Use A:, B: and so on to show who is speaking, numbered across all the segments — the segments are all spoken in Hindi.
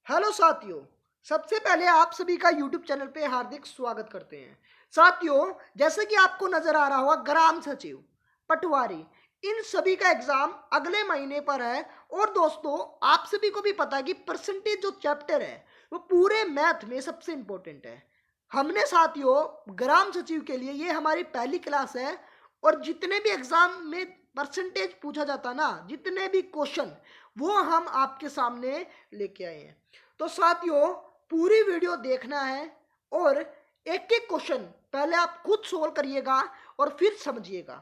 A: हेलो साथियों। सबसे पहले आप सभी का यूट्यूब चैनल पे हार्दिक स्वागत करते हैं। साथियों, जैसे कि आपको नजर आ रहा होगा, ग्राम सचिव, पटवारी, इन सभी का एग्जाम अगले महीने पर है। और दोस्तों, आप सभी को भी पता है कि परसेंटेज जो चैप्टर है वो पूरे मैथ में सबसे इंपॉर्टेंट है। हमने साथियों ग्राम सचिव के लिए, ये हमारी पहली क्लास है, और जितने भी एग्जाम में परसेंटेज पूछा जाता ना, जितने भी क्वेश्चन, वो हम आपके सामने लेके आए हैं। तो साथियों, पूरी वीडियो देखना है और एक एक क्वेश्चन पहले आप खुद सोल्व करिएगा और फिर समझिएगा।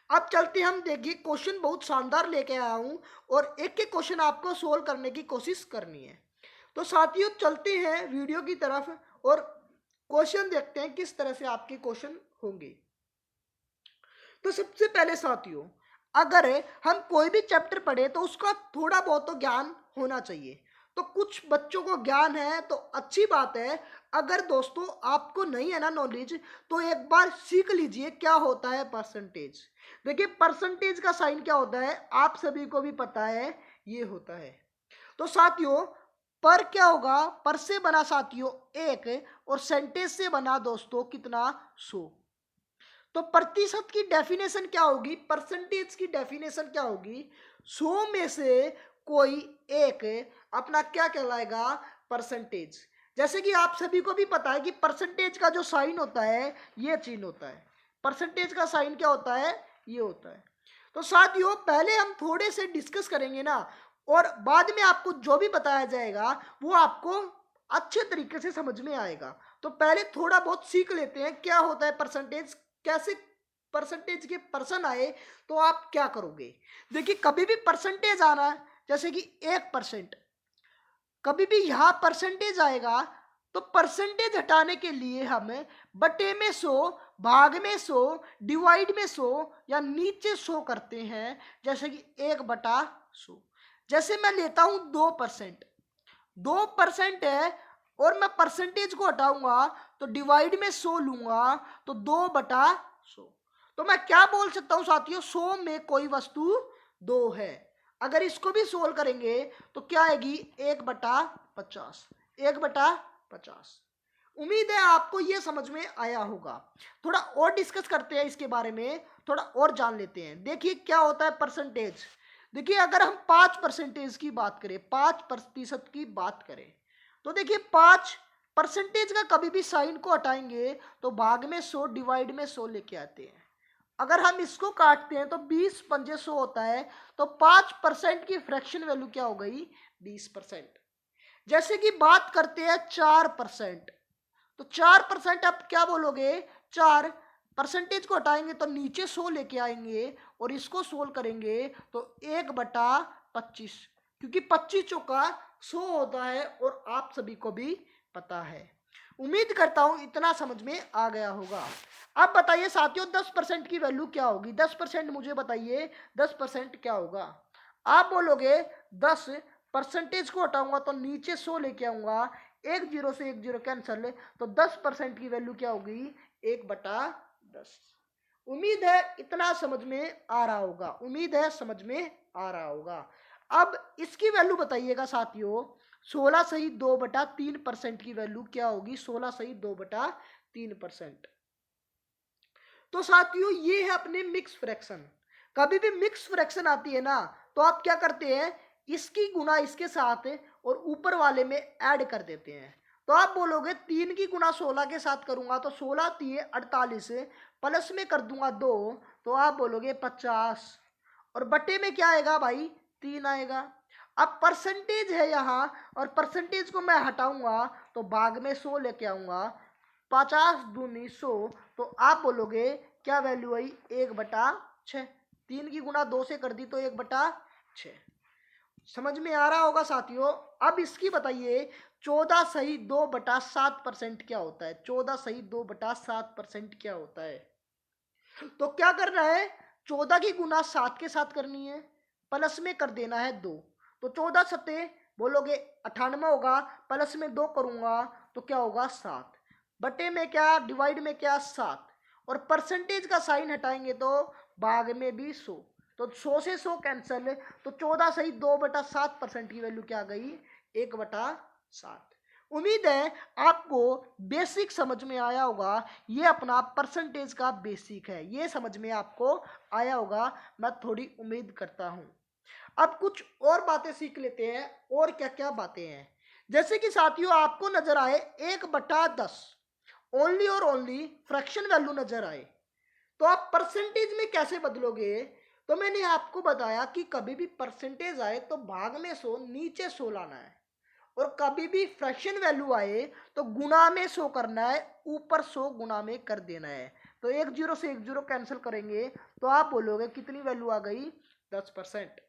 A: अब चलते हम, देखिए क्वेश्चन बहुत शानदार लेके आया हूं और एक एक क्वेश्चन आपको सोल्व करने की कोशिश करनी है। तो साथियों चलते हैं वीडियो की तरफ और क्वेश्चन देखते हैं किस तरह से आपके क्वेश्चन होंगे। तो सबसे पहले साथियों, अगर हम कोई भी चैप्टर पढ़े तो उसका थोड़ा बहुत तो ज्ञान होना चाहिए। तो कुछ बच्चों को ज्ञान है तो अच्छी बात है। अगर दोस्तों आपको नहीं है ना नॉलेज, तो एक बार सीख लीजिए क्या होता है परसेंटेज। देखिए परसेंटेज का साइन क्या होता है, आप सभी को भी पता है, ये होता है। तो साथियों, पर क्या होगा, पर से बना साथियों एक, और सेंटेज से बना दोस्तों कितना, 100। तो प्रतिशत की डेफिनेशन क्या होगी, परसेंटेज की डेफिनेशन क्या होगी, 100 में से कोई एक अपना क्या कहलाएगा, परसेंटेज। जैसे कि आप सभी को भी पता है कि परसेंटेज का जो साइन होता है ये चिन्ह होता है। परसेंटेज का साइन क्या होता है, ये होता है। तो साथियों पहले हम थोड़े से डिस्कस करेंगे ना, और बाद में आपको जो भी बताया जाएगा वो आपको अच्छे तरीके से समझ में आएगा। तो पहले थोड़ा बहुत सीख लेते हैं क्या होता है परसेंटेज, कैसे परसेंटेज के पर्सन आए तो आप क्या करोगे। देखिए कभी भी परसेंटेज आना, जैसे कि 1%, कभी भी यहां परसेंटेज आएगा तो परसेंटेज हटाने के लिए हम बटे में 100, भाग में 100, डिवाइड में 100 या नीचे 100 करते हैं। जैसे कि 1/100। जैसे मैं लेता हूं 2%, 2% है, और मैं परसेंटेज को हटाऊंगा तो डिवाइड में 100 लूंगा, तो 2/100। तो मैं क्या बोल सकता हूं साथियों, 100 में कोई वस्तु 2 है। अगर इसको भी सोल्व करेंगे तो क्या आएगी, 1/50, 1/50। उम्मीद है आपको यह समझ में आया होगा। थोड़ा और डिस्कस करते हैं इसके बारे में, थोड़ा और जान लेते हैं। देखिए क्या होता है परसेंटेज। देखिए अगर हम 5% की बात करें, 5% की बात करें, तो देखिए 5% का कभी भी साइन को हटाएंगे तो भाग में 100, डिवाइड में 100 लेके आते हैं। अगर हम इसको काटते हैं तो 20×5 100 होता है। तो 5% की फ्रैक्शन वैल्यू क्या हो गई, 20%। जैसे कि बात करते हैं 4%, तो 4% आप क्या बोलोगे, 4, परसेंटेज को हटाएंगे तो नीचे 100 लेके आएंगे और इसको सोल्व करेंगे तो 1/25, क्योंकि 25 चौका 100 होता है और आप सभी को भी पता है। उम्मीद करता हूं इतना समझ में आ गया होगा। अब बताइए साथियों 10% की वैल्यू क्या होगी, 10% मुझे बताइए, 10% क्या होगा। आप बोलोगे 10, परसेंटेज को हटाऊंगा तो नीचे 100 लेके आऊंगा, एक जीरो से एक जीरो कैंसल, तो 10% की वैल्यू क्या होगी, 1/10। उम्मीद है इतना समझ में आ रहा होगा, उम्मीद है समझ में आ रहा होगा। अब इसकी वैल्यू बताइएगा साथियों, 16 - 2/3% की वैल्यू क्या होगी, 16 - 2/3%। तो साथियों ये है अपने मिक्स फ्रैक्शन। कभी भी मिक्स फ्रैक्शन आती है ना, तो आप क्या करते हैं, इसकी गुना इसके साथ और ऊपर वाले में ऐड कर देते हैं। तो आप बोलोगे 3 की गुना 16 के साथ करूंगा तो 16 3 48, प्लस में कर दूंगा 2, तो आप बोलोगे 50, और बटे में क्या आएगा भाई, 3 आएगा। अब परसेंटेज है यहाँ, और परसेंटेज को मैं हटाऊंगा तो भाग में 100 लेके आऊंगा, 50×2 100, तो आप बोलोगे क्या वैल्यू आई, 1/6। 3 की गुना 2 से कर दी तो 1/6। समझ में आ रहा होगा साथियों। अब इसकी बताइए 14 - 2/7% क्या होता है, 14 - 2/7% क्या होता है। तो क्या करना है, 14 की गुना 7 के साथ करनी है, प्लस में कर देना है 2, तो 14×7 बोलोगे 98 होगा, प्लस में 2 करूंगा तो क्या होगा, 7, बटे में क्या, डिवाइड में क्या, 7, और परसेंटेज का साइन हटाएंगे तो भाग में भी 100। तो 100 से 100 कैंसिल, तो 14 सही 2/7% की वैल्यू क्या आ गई? 1/7। उम्मीद है आपको बेसिक समझ में आया होगा। ये अपना परसेंटेज का बेसिक है, ये समझ में आपको आया होगा, मैं थोड़ी उम्मीद करता हूं। अब कुछ और बातें सीख लेते हैं। और क्या क्या बातें हैं, जैसे कि साथियों आपको नजर आए 1/10 ओनली और ओनली फ्रैक्शन वैल्यू नजर आए, तो आप परसेंटेज में कैसे बदलोगे? तो मैंने आपको बताया कि कभी भी परसेंटेज आए तो भाग में 100 नीचे 100 लाना है, और कभी भी फ्रैक्शन वैल्यू आए तो गुना में 100 करना है, ऊपर 100 गुना में कर देना है। तो 1 0 से 1 0 कैंसिल करेंगे तो आप बोलोगे कितनी वैल्यू आ गई? 10%।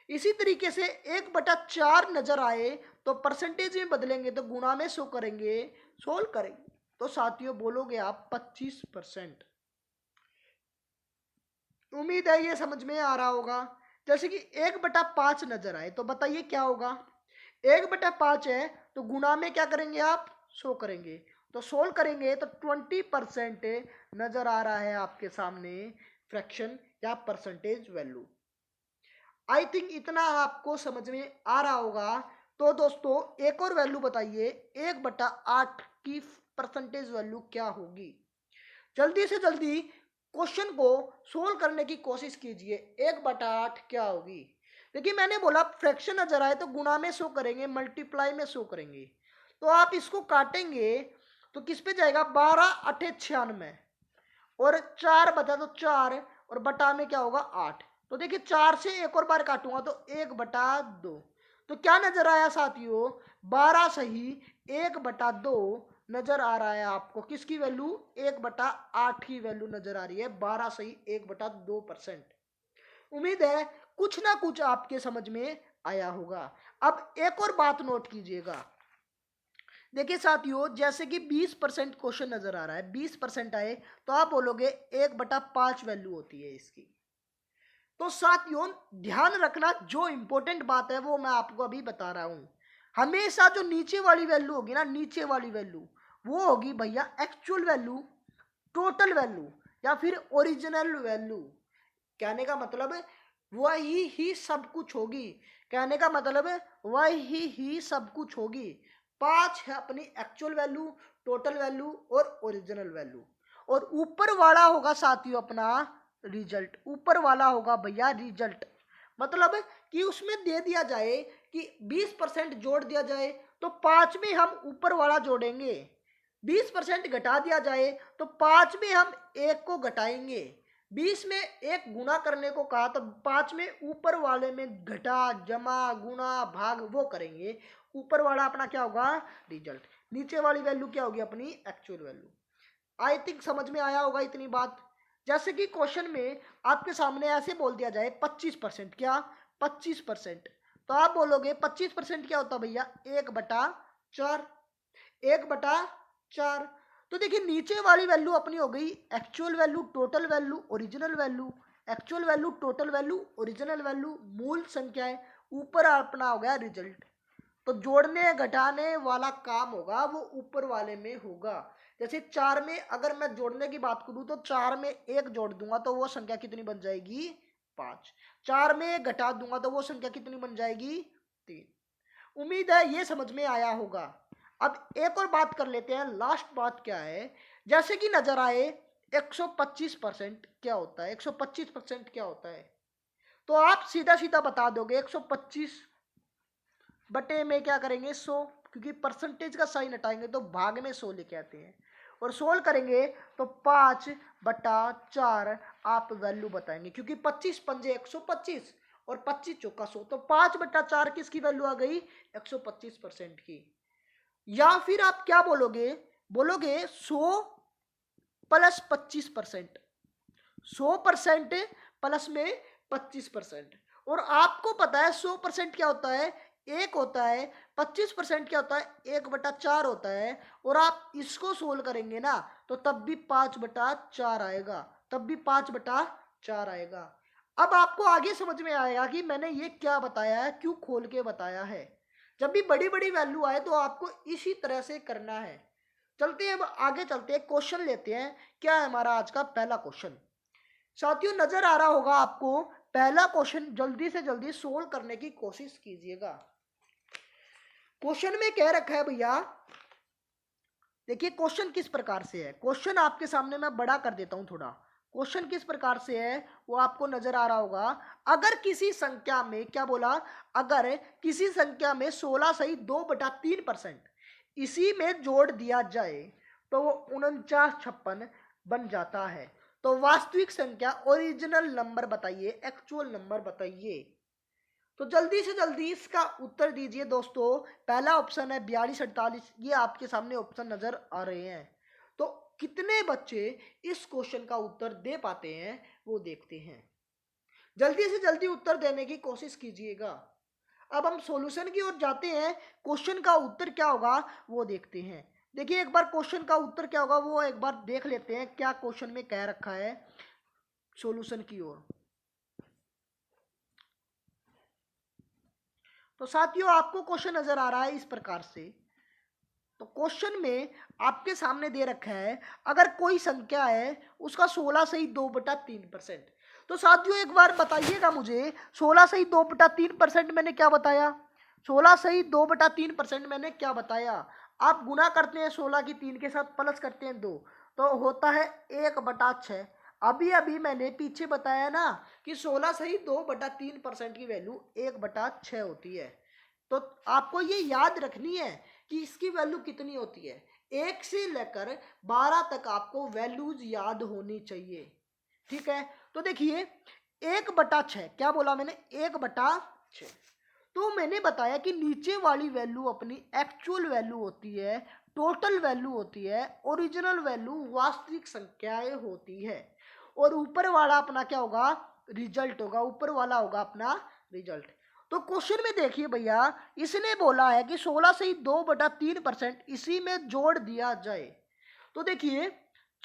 A: इसी तरीके से 1/4 नजर आए तो परसेंटेज में बदलेंगे तो गुना में 100 करेंगे, सोल्व करेंगे तो साथियों बोलोगे आप 25%। उम्मीद है ये समझ में आ रहा होगा। जैसे कि 1/5 नजर आए तो बताइए क्या होगा? 1/5 है तो गुना में क्या करेंगे आप? 100 करेंगे, तो सोल्व करेंगे तो 20% नजर आ रहा है आपके सामने फ्रैक्शन या परसेंटेज वैल्यू। आई थिंक इतना आपको समझ में आ रहा होगा। तो दोस्तों एक और वैल्यू बताइए, 1/8 की परसेंटेज वैल्यू क्या होगी? जल्दी से जल्दी क्वेश्चन को सोल्व करने की कोशिश कीजिए। 1/8 क्या होगी? देखिए मैंने बोला फ्रैक्शन नजर आए तो गुणा में 100 करेंगे, मल्टीप्लाई में 100 करेंगे, तो आप इसको काटेंगे तो किस पे जाएगा? 12 × 8 = 96, और 4 और बटा में क्या होगा? 8। तो देखिए 4 से एक और बार काटूंगा तो 1/2। तो क्या नजर आया साथियों? 12 सही 1/2 नजर आ रहा है आपको। किसकी वैल्यू? 1/8 की वैल्यू नजर आ रही है। 12 सही 1/2%। उम्मीद है कुछ ना कुछ आपके समझ में आया होगा। अब एक और बात नोट कीजिएगा। देखिए साथियों जैसे कि 20% क्वेश्चन नजर आ रहा है, 20% आए तो आप बोलोगे 1/5 वैल्यू होती है इसकी। तो साथियों ध्यान रखना, जो इंपॉर्टेंट बात है वो मैं आपको अभी बता रहा हूं। हमेशा जो नीचे वाली वैल्यू होगी ना, नीचे वाली वैल्यू वो होगी भैया एक्चुअल वैल्यू, टोटल वैल्यू, या फिर ओरिजिनल वैल्यू। कहने का मतलब वही ही सब कुछ होगी। कहने का मतलब वही ही सब कुछ होगी। 5 है अपनी एक्चुअल वैल्यू, टोटल वैल्यू और ओरिजिनल वैल्यू, और ऊपर वाला होगा साथियों अपना रिजल्ट। ऊपर वाला होगा भैया रिजल्ट। मतलब कि उसमें दे दिया जाए कि 20% जोड़ दिया जाए तो 5 में हम ऊपर वाला जोड़ेंगे, 20% घटा दिया जाए तो 5 में हम 1 को घटाएंगे, 20 में 1 गुना करने को कहा तो 5 में ऊपर वाले में घटा जमा गुना भाग वो करेंगे। ऊपर वाला अपना क्या होगा? रिजल्ट। नीचे वाली वैल्यू क्या होगी? अपनी एक्चुअल वैल्यू। आई थिंक समझ में आया होगा इतनी बात। जैसे कि क्वेश्चन में आपके सामने ऐसे बोल दिया जाए 25%, क्या? 25%, तो आप बोलोगे 25% क्या होता है भैया? 1/4। 1/4। तो देखिए नीचे वाली वैल्यू अपनी हो गई actual value, total value, original value. Actual value, total value, original value, मूल संख्या है। ऊपर अपना हो गया रिजल्ट। तो जोड़ने घटाने वाला काम होगा वो ऊपर वाले में होगा। जैसे 4 में अगर मैं जोड़ने की बात करूं तो 4 में 1 जोड़ दूंगा तो वो संख्या कितनी बन जाएगी? 5। 4 में 1 घटा दूंगा तो वो संख्या कितनी बन जाएगी? 3। उम्मीद है ये समझ में आया होगा। अब एक और बात कर लेते हैं, लास्ट बात क्या है। जैसे कि नजर आए 125% क्या होता है? 125% क्या होता है? तो आप सीधा सीधा बता दोगे 125 बटे में क्या करेंगे? 100, क्योंकि परसेंटेज का साइन हटाएंगे तो भाग में 100 लेके आते हैं, और सोल्व करेंगे तो 5/4 आप वैल्यू बताएंगे, क्योंकि 25 पंजे 125 और 25 चौका 100, तो 5/4 किसकी वैल्यू आ गई? 125% की। या फिर आप क्या बोलोगे? बोलोगे 100 प्लस 25%, 100% प्लस में 25%। और आपको पता है 100% क्या होता है? 1 होता है। 25% क्या होता है? 1/4 होता है। और आप इसको सोल्व करेंगे ना तो तब भी 5/4 आएगा, तब भी 5/4 आएगा। अब आपको आगे समझ में आएगा कि मैंने ये क्या बताया है, क्यों खोल के बताया है। जब भी बड़ी बड़ी वैल्यू आए तो आपको इसी तरह से करना है। चलते हैं, अब आगे चलते हैं, क्वेश्चन लेते हैं। क्या है हमारा आज का पहला क्वेश्चन? साथियों नजर आ रहा होगा आपको पहला क्वेश्चन जल्दी से जल्दी सोल्व करने की कोशिश कीजिएगा। क्वेश्चन में कह रखा है भैया, देखिए क्वेश्चन किस प्रकार से है। क्वेश्चन आपके सामने मैं बड़ा कर देता हूं थोड़ा। क्वेश्चन किस प्रकार से है वो आपको नजर आ रहा होगा। अगर किसी संख्या में, क्या बोला, अगर किसी संख्या में 16 सही 2/3% इसी में जोड़ दिया जाए तो वो 4956 बन जाता है। तो वास्तविक संख्या, ओरिजिनल नंबर बताइए, एक्चुअल नंबर बताइए। तो जल्दी से जल्दी इसका उत्तर दीजिए दोस्तों। पहला ऑप्शन है 4248, ये आपके सामने ऑप्शन नजर आ रहे हैं। तो कितने बच्चे इस क्वेश्चन का उत्तर दे पाते हैं वो देखते हैं। जल्दी से जल्दी उत्तर देने की कोशिश कीजिएगा। अब हम सॉल्यूशन की ओर जाते हैं। क्वेश्चन का उत्तर क्या होगा वो देखते हैं। देखिए एक बार क्वेश्चन का उत्तर क्या होगा वो एक बार देख लेते हैं, क्या क्वेश्चन में कह रखा है सॉल्यूशन की ओर। तो साथियों आपको क्वेश्चन नजर आ रहा है इस प्रकार से। तो क्वेश्चन में आपके सामने दे रखा है, अगर कोई संख्या है उसका 16 सही 2/3%। तो साथियों एक बार बताइएगा मुझे, 16 सही 2/3% मैंने क्या बताया? 16 सही 2/3% मैंने क्या बताया? आप गुना करते हैं 16 की 3 के साथ, प्लस करते हैं 2, तो होता है 1/6। अभी अभी मैंने पीछे बताया ना कि 16 सही 2/3% की वैल्यू 1/6 होती है। तो आपको ये याद रखनी है कि इसकी वैल्यू कितनी होती है। 1 से लेकर 12 तक आपको वैल्यूज याद होनी चाहिए, ठीक है। तो देखिए 1/6, क्या बोला मैंने? 1/6। तो मैंने बताया कि नीचे वाली वैल्यू अपनी एक्चुअल वैल्यू होती है, टोटल वैल्यू होती है, ओरिजिनल वैल्यू वास्तविक संख्याएं होती है, और ऊपर वाला अपना क्या होगा? रिजल्ट होगा। ऊपर वाला होगा अपना रिजल्ट। तो क्वेश्चन में देखिए भैया, इसने बोला है कि 16 से ही 2/3% इसी में जोड़ दिया जाए। तो देखिए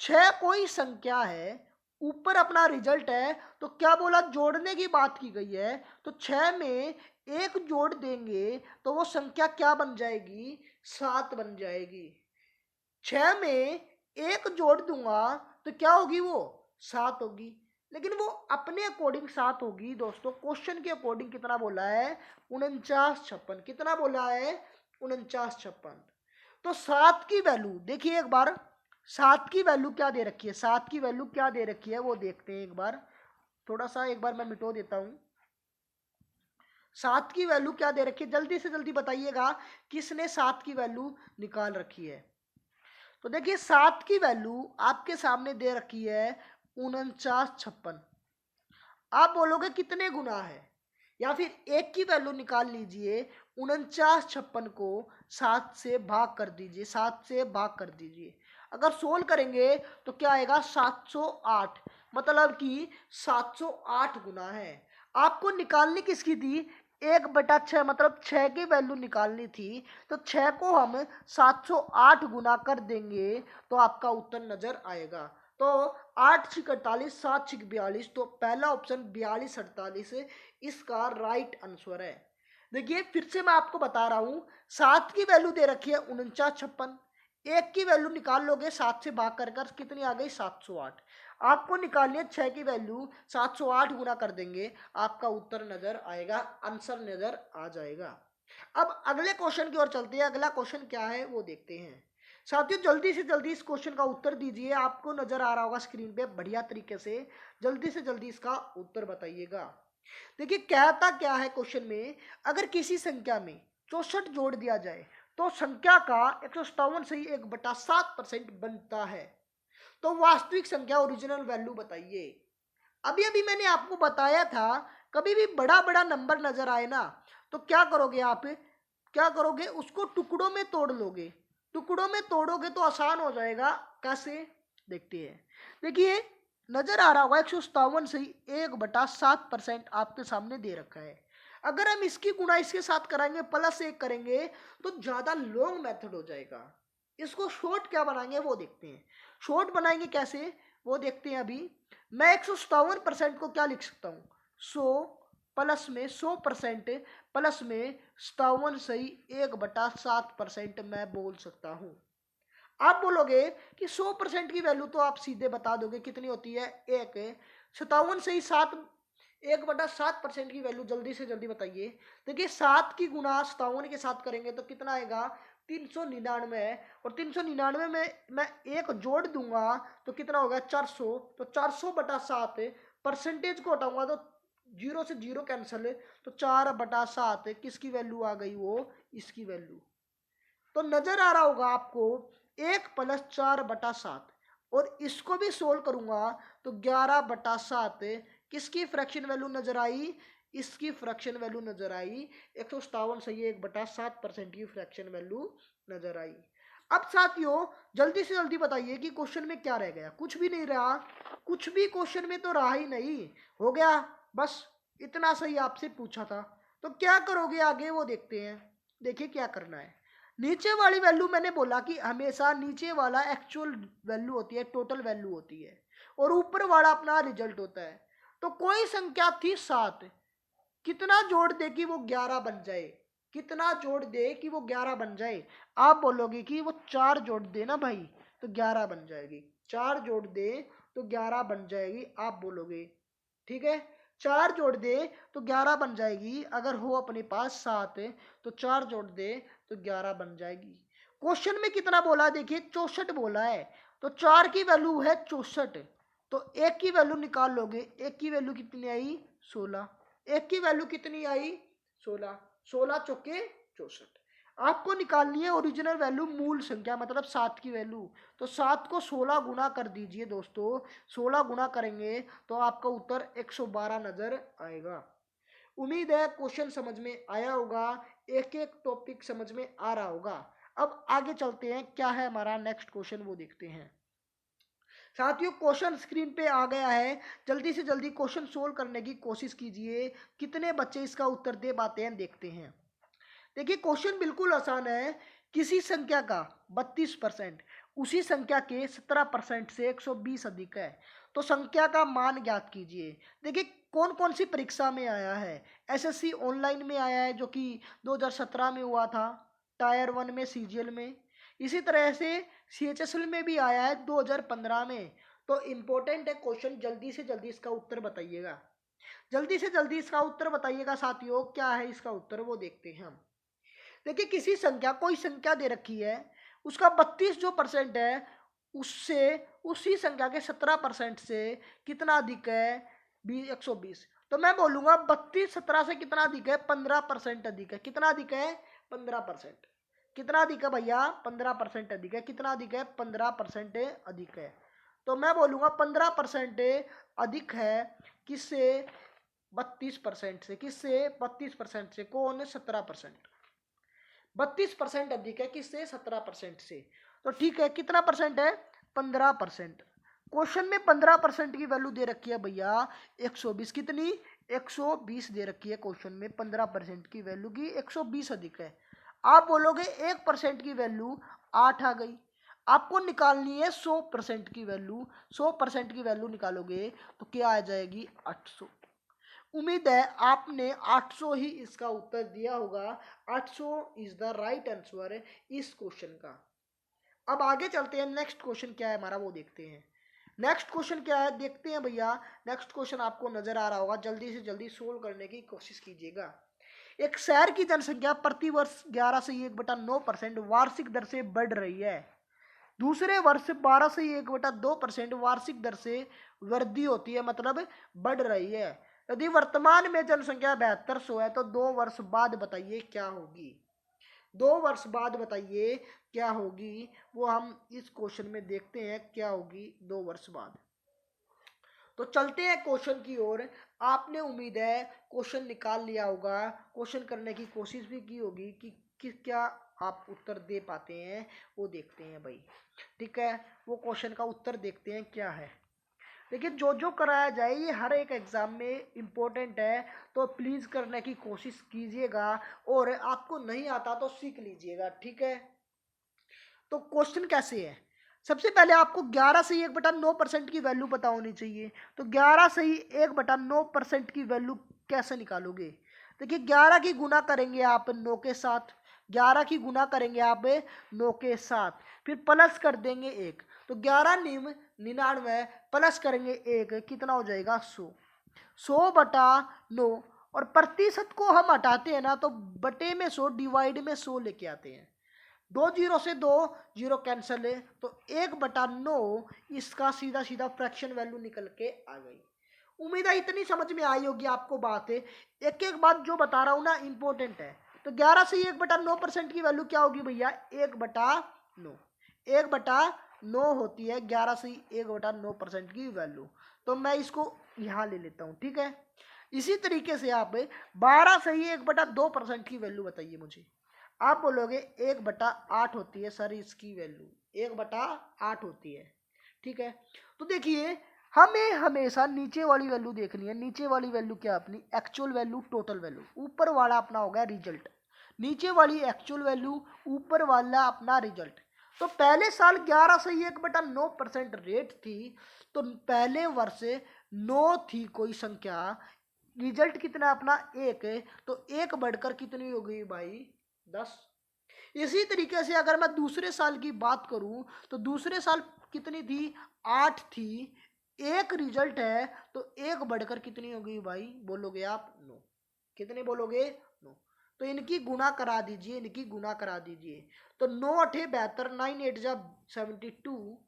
A: 6 कोई संख्या है, ऊपर अपना रिजल्ट है, तो क्या बोला? जोड़ने की बात की गई है। तो 6 में 1 जोड़ देंगे तो वो संख्या क्या बन जाएगी? 7 बन जाएगी। 6 में 1 जोड़ दूंगा तो क्या होगी? वो 7 होगी। लेकिन वो अपने अकॉर्डिंग 7 होगी दोस्तों। क्वेश्चन के अकॉर्डिंग कितना बोला है? 4956। कितना बोला है? 4956। तो 7 की वैल्यू देखिए एक बार, 7 की वैल्यू क्या दे रखी है? 7 की वैल्यू क्या दे रखी है वो देखते हैं एक बार। थोड़ा सा एक बार मैं मिटो देता हूं। 7 की वैल्यू क्या दे रखी है? जल्दी से जल्दी बताइएगा किसने 7 की वैल्यू निकाल रखी है। तो देखिए 7 की वैल्यू आपके सामने दे रखी है 4956। आप बोलोगे कितने गुना है, या फिर 1 की वैल्यू निकाल लीजिए। 4956 को 7 से भाग कर दीजिए, 7 से भाग कर दीजिए। अगर सोल्व करेंगे तो क्या आएगा? 708। मतलब कि 708 गुना है। आपको निकालनी किसकी थी? 1/6, मतलब 6 की वैल्यू निकालनी थी। तो 6 को हम 708 गुना कर देंगे तो आपका उत्तर नजर आएगा। तो 8 छिक 48, 7 छिक 42, तो पहला ऑप्शन 4248 इसका राइट आंसर है। देखिए फिर से मैं आपको बता रहा हूं, 7 की वैल्यू दे रखी है 4956। 1 की वैल्यू निकाल लोगे 7 से भाग कर कितनी आ गई? 708। आपको निकालनी है 6 की वैल्यू, 708 गुना कर देंगे, आपका उत्तर नजर आएगा, आंसर नजर आ जाएगा। अब अगले क्वेश्चन की ओर चलते हैं। अगला क्वेश्चन क्या है वो देखते हैं। साथियों जल्दी से जल्दी इस क्वेश्चन का उत्तर दीजिए। आपको नजर आ रहा होगा स्क्रीन पे बढ़िया तरीके से। जल्दी से जल्दी इसका उत्तर बताइएगा। देखिए कहता क्या है क्वेश्चन में, अगर किसी संख्या में 64 जोड़ दिया जाए तो संख्या का 157 से ही 1/7% बनता है। तो वास्तविक संख्या, ओरिजिनल वैल्यू बताइए। अभी अभी मैंने आपको बताया था, कभी भी बड़ा बड़ा नंबर नजर आए ना तो क्या करोगे आप? क्या करोगे? उसको टुकड़ों में तोड़ लोगे। टुकड़ों में तोड़ोगे तो आसान हो जाएगा। कैसे? देखते हैं। देखिए नजर आ रहा होगा 157 से 1/7% आपके सामने दे रखा है। अगर हम इसकी गुणा इसके साथ कराएंगे, प्लस 1 करेंगे तो ज्यादा लॉन्ग मेथड हो जाएगा। इसको शॉर्ट क्या बनाएंगे वो देखते हैं। शॉर्ट बनाएंगे कैसे वो देखते हैं अभी। मैं 157% को क्या लिख सकता हूँ? 100 प्लस में 100% प्लस में 57 सही 1/7% मैं बोल सकता हूँ। आप बोलोगे कि 100% की वैल्यू तो आप सीधे बता दोगे कितनी होती है? 1। 57 सही 7 1/7% की वैल्यू जल्दी से जल्दी बताइए। देखिए 7 की गुना 57 के साथ करेंगे तो कितना आएगा, 399 है। और 399 में मैं एक जोड़ दूंगा तो कितना होगा, 400। तो 400/7, परसेंटेज को हटाऊंगा तो 0 से 0 कैंसिल, तो 4/7 किसकी वैल्यू आ गई, वो इसकी वैल्यू। तो नजर आ रहा होगा आपको 1+4/7, और इसको भी सोल्व करूंगा तो 11/7 किसकी फ्रैक्शन वैल्यू नजर आई, इसकी फ्रैक्शन वैल्यू नजर आई। 157 सही है, 1/7% की फ्रैक्शन वैल्यू नजर आई। अब साथियों जल्दी से जल्दी बताइए कि क्वेश्चन में क्या रह गया, कुछ भी नहीं रहा, कुछ भी क्वेश्चन में तो रहा ही नहीं, हो गया बस इतना सही आपसे पूछा था। तो क्या करोगे आगे वो देखते हैं। देखिए क्या करना है। नीचे वाली वैल्यू मैंने बोला कि हमेशा नीचे वाला एक्चुअल वैल्यू होती है, टोटल वैल्यू होती है, और ऊपर वाला अपना रिजल्ट होता है। तो कोई संख्या थी 7, कितना जोड़ दे कि वो 11 बन जाए, कितना जोड़ दे कि वो 11 बन जाए। आप बोलोगे कि वो 4 जोड़ दे ना भाई तो 11 बन जाएगी, 4 जोड़ दे तो 11 बन जाएगी, आप बोलोगे ठीक है। 4 जोड़ दे तो 11 बन जाएगी, अगर हो अपने पास 7 तो 4 जोड़ दे तो 11 बन जाएगी। क्वेश्चन में कितना बोला, देखिए 64 बोला है, तो 4 की वैल्यू है 64, तो एक की वैल्यू निकाल लोगे, एक की वैल्यू कितनी आई, 16, एक की वैल्यू कितनी आई, 16, 16 चौके 64। आपको निकालनी है ओरिजिनल वैल्यू, मूल संख्या मतलब 7 की वैल्यू। तो 7 को 16 गुना कर दीजिए दोस्तों, 16 गुना करेंगे तो आपका उत्तर 112 नजर आएगा। उम्मीद है क्वेश्चन समझ में आया होगा, एक एक टॉपिक समझ में आ रहा होगा। अब आगे चलते हैं, क्या है हमारा नेक्स्ट क्वेश्चन वो देखते हैं। साथियों क्वेश्चन स्क्रीन पे आ गया है, जल्दी से जल्दी क्वेश्चन सोल्व करने की कोशिश कीजिए, कितने बच्चे इसका उत्तर दे पाते हैं देखते हैं। देखिए क्वेश्चन बिल्कुल आसान है। किसी संख्या का 32% उसी संख्या के 17% से 120 अधिक है, तो संख्या का मान ज्ञात कीजिए। देखिए कौन कौन सी परीक्षा में आया है। एसएससी ऑनलाइन में आया है जो कि 2017 में हुआ था, टायर 1 में सीजीएल में, इसी तरह से सीएचएसएल में भी आया है 2015 में। तो इम्पोर्टेंट है क्वेश्चन, जल्दी से जल्दी इसका उत्तर बताइएगा, जल्दी से जल्दी इसका उत्तर बताइएगा साथियों। क्या है इसका उत्तर वो देखते हैं हम। देखिए किसी संख्या, कोई संख्या दे रखी है, उसका 32 जो परसेंट है उससे उसी संख्या के 17% से कितना अधिक है, 120। तो मैं बोलूंगा 32 17 से कितना अधिक है, 15% अधिक है। कितना अधिक है, 15%। कितना अधिक है भैया, 15% अधिक है। कितना अधिक है, 15% अधिक है। तो मैं बोलूंगा 15% अधिक है किससे, 32% से। किससे, 32% से। कौन, 17%। 32% अधिक है किससे, 17% से। तो ठीक है, कितना परसेंट है, 15%। क्वेश्चन में 15% की वैल्यू दे रखी है भैया 120, कितनी, 120 दे रखी है क्वेश्चन में, 15% की वैल्यू की 120 अधिक है। आप बोलोगे 1% की वैल्यू 8 आ गई। आपको निकालनी है 100% की वैल्यू, 100% की वैल्यू निकालोगे तो क्या आ जाएगी, 800। उम्मीद है आपने 800 ही इसका उत्तर दिया होगा। 800 इज द राइट आंसर इस क्वेश्चन का। अब आगे चलते हैं, नेक्स्ट क्वेश्चन क्या है हमारा वो देखते हैं। नेक्स्ट क्वेश्चन क्या है देखते हैं भैया। नेक्स्ट क्वेश्चन आपको नजर आ रहा होगा, जल्दी से जल्दी सोल्व करने की कोशिश कीजिएगा। एक शहर की जनसंख्या प्रति वर्ष 11 से 1/9% वार्षिक दर से बढ़ रही है। दूसरे वर्ष 12 से 1/2% वार्षिक दर से वृद्धि होती है, मतलब बढ़ रही है। यदि वर्तमान में जनसंख्या 7200 है तो 2 वर्ष बाद बताइए क्या होगी। 2 वर्ष बाद बताइए क्या होगी, वो हम इस क्वेश्चन में देखते हैं क्या होगी 2 वर्ष बाद। तो चलते हैं क्वेश्चन की ओर। आपने उम्मीद है क्वेश्चन निकाल लिया होगा, क्वेश्चन करने की कोशिश भी की होगी कि क्या आप उत्तर दे पाते हैं वो देखते हैं भाई। ठीक है, वो क्वेश्चन का उत्तर देखते हैं क्या है। देखिए जो जो कराया जाए ये हर एक एग्जाम में इम्पोर्टेंट है, तो प्लीज़ करने की कोशिश कीजिएगा, और आपको नहीं आता तो सीख लीजिएगा। ठीक है, तो क्वेश्चन कैसे है। सबसे पहले आपको 11 से 1/9% की वैल्यू पता होनी चाहिए। तो 11 से ही 1/9% की वैल्यू कैसे निकालोगे। देखिए 11 की गुना करेंगे आप 9 के साथ, 11 की गुना करेंगे आप 9 के साथ, फिर प्लस कर देंगे 1। तो 11 निम 99 प्लस करेंगे 1, कितना हो जाएगा, 100। 100/9, और प्रतिशत को हम हटाते हैं ना तो बटे में 100 डिवाइड में 100 लेके आते हैं। 2 जीरो से 2 जीरो कैंसिल है, तो 1/9 इसका सीधा सीधा फ्रैक्शन वैल्यू निकल के आ गई। उम्मीद है इतनी समझ में आई होगी आपको बात है। एक एक बात जो बता रहा हूँ ना इंपॉर्टेंट है। तो 11 से 1/9% की वैल्यू क्या होगी भैया? 1/9। 1/9 होती है 11 से 1/9% की वैल्यू। तो मैं इसको यहाँ ले लेता हूँ, ठीक है। इसी तरीके से आप 12 से ही 1/2% की वैल्यू बताइए मुझे। आप बोलोगे 1/8 होती है सर इसकी वैल्यू, 1/8 होती है, ठीक है। तो देखिए हमें हमेशा नीचे वाली वैल्यू देखनी है। नीचे वाली वैल्यू क्या अपनी? Actual value, total value. ऊपर वाला अपना हो गया रिजल्ट। नीचे वाली एक्चुअल वैल्यू, ऊपर वाला अपना रिजल्ट। तो पहले साल 11 से 1/9% रेट थी, तो पहले वर्ष 9 थी कोई संख्या, रिजल्ट कितना अपना 1 है, तो 1 बढ़कर कितनी हो गई भाई? 10। इसी तरीके से अगर मैं दूसरे साल की बात करूं तो दूसरे साल कितनी थी? 8 थी। 1 रिजल्ट है, तो 1 बढ़कर कितनी हो गई भाई? बोलोगे आप? 9। कितने बोलोगे? 9। तो इनकी गुणा करा दीजिए, इनकी गुणा करा दीजिए। तो 9 8 72, 9 8 जा 72।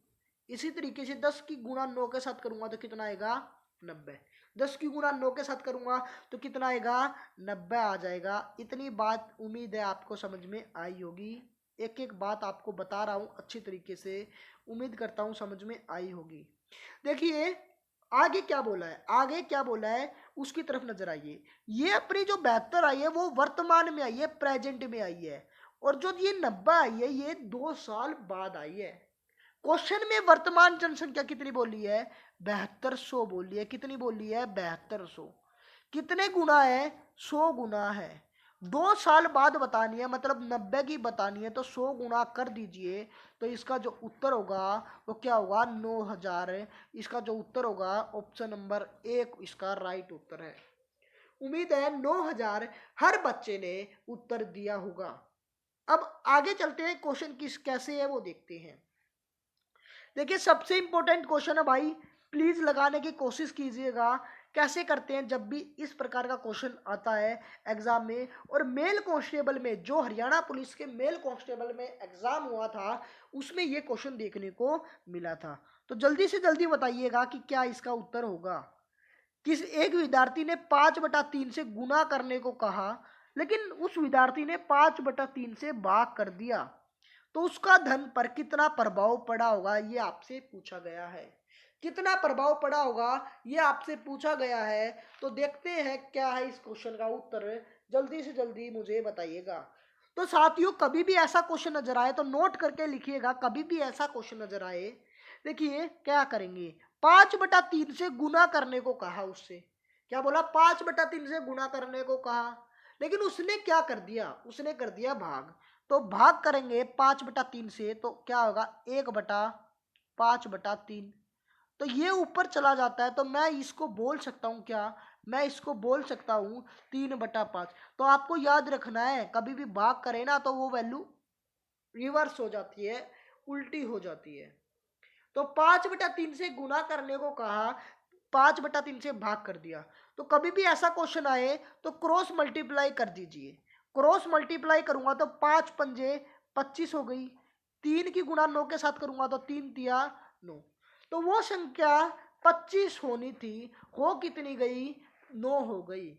A: इसी तरीके से 10 की गुणा 9 के साथ करूंगा तो कितना आएगा? 90। 10 की गुणा 9 के साथ करूंगा तो कितना आएगा? 90 आ जाएगा। इतनी बात उम्मीद है आपको समझ में आई होगी। एक एक बात आपको बता रहा हूं अच्छी तरीके से, उम्मीद करता हूं समझ में आई होगी। देखिए आगे क्या बोला है, आगे क्या बोला है उसकी तरफ नजर आइए। ये अपनी जो 72 आई है वो वर्तमान में आई है, प्रेजेंट में आई है। और जो ये 90 आई है ये 2 साल बाद आई है। क्वेश्चन में वर्तमान जनसंख्या कितनी बोली है? 7200 बोली है। कितनी बोली है? 7200। कितने गुना है? 100 गुना है। 2 साल बाद बतानी है, मतलब 90 की बतानी है, तो 100 गुना कर दीजिए। तो इसका जो उत्तर होगा वो क्या होगा? 9000 है। इसका जो उत्तर होगा ऑप्शन नंबर 1 इसका राइट उत्तर है। उम्मीद है 9000 हर बच्चे ने उत्तर दिया होगा। अब आगे चलते हैं, क्वेश्चन किस कैसे है वो देखते हैं। देखिए सबसे इंपॉर्टेंट क्वेश्चन है भाई, प्लीज लगाने की कोशिश कीजिएगा। कैसे करते हैं जब भी इस प्रकार का क्वेश्चन आता है एग्जाम में। और मेल कांस्टेबल में, जो हरियाणा पुलिस के मेल कांस्टेबल में एग्जाम हुआ था, उसमें ये क्वेश्चन देखने को मिला था। तो जल्दी से जल्दी बताइएगा कि क्या इसका उत्तर होगा। किस एक विद्यार्थी ने 5/3 से गुना करने को कहा, लेकिन उस विद्यार्थी ने 5/3 से भाग कर दिया, तो उसका धन पर कितना प्रभाव पड़ा होगा ये आपसे पूछा गया है। कितना प्रभाव पड़ा होगा ये आपसे पूछा गया है। तो देखते हैं क्या है इस क्वेश्चन का उत्तर, जल्दी से जल्दी मुझे बताइएगा। तो साथियों कभी भी ऐसा क्वेश्चन नजर आए तो नोट करके लिखिएगा। कभी भी ऐसा क्वेश्चन नजर आए, देखिए क्या करेंगे, 5/3 से गुना करने को कहा उससे। क्या बोला? 5/3 से गुना करने को कहा, लेकिन उसने क्या कर दिया? उसने कर दिया भाग। तो भाग करेंगे 5/3 से तो क्या होगा? 1/5/3। तो ये ऊपर चला जाता है, तो मैं इसको बोल सकता हूँ क्या? मैं इसको बोल सकता हूँ 3/5। तो आपको याद रखना है कभी भी भाग करे ना तो वो वैल्यू रिवर्स हो जाती है, उल्टी हो जाती है। तो 5/3 से गुना करने को कहा, 5/3 से भाग कर दिया। तो कभी भी ऐसा क्वेश्चन आए तो क्रॉस मल्टीप्लाई कर दीजिए। क्रॉस मल्टीप्लाई करूंगा तो 5 पंजे 25 हो गई। 3 की गुणा 9 के साथ करूंगा तो 3 तिया 9। तो वो संख्या 25 होनी थी, हो कितनी गई? 9 हो गई।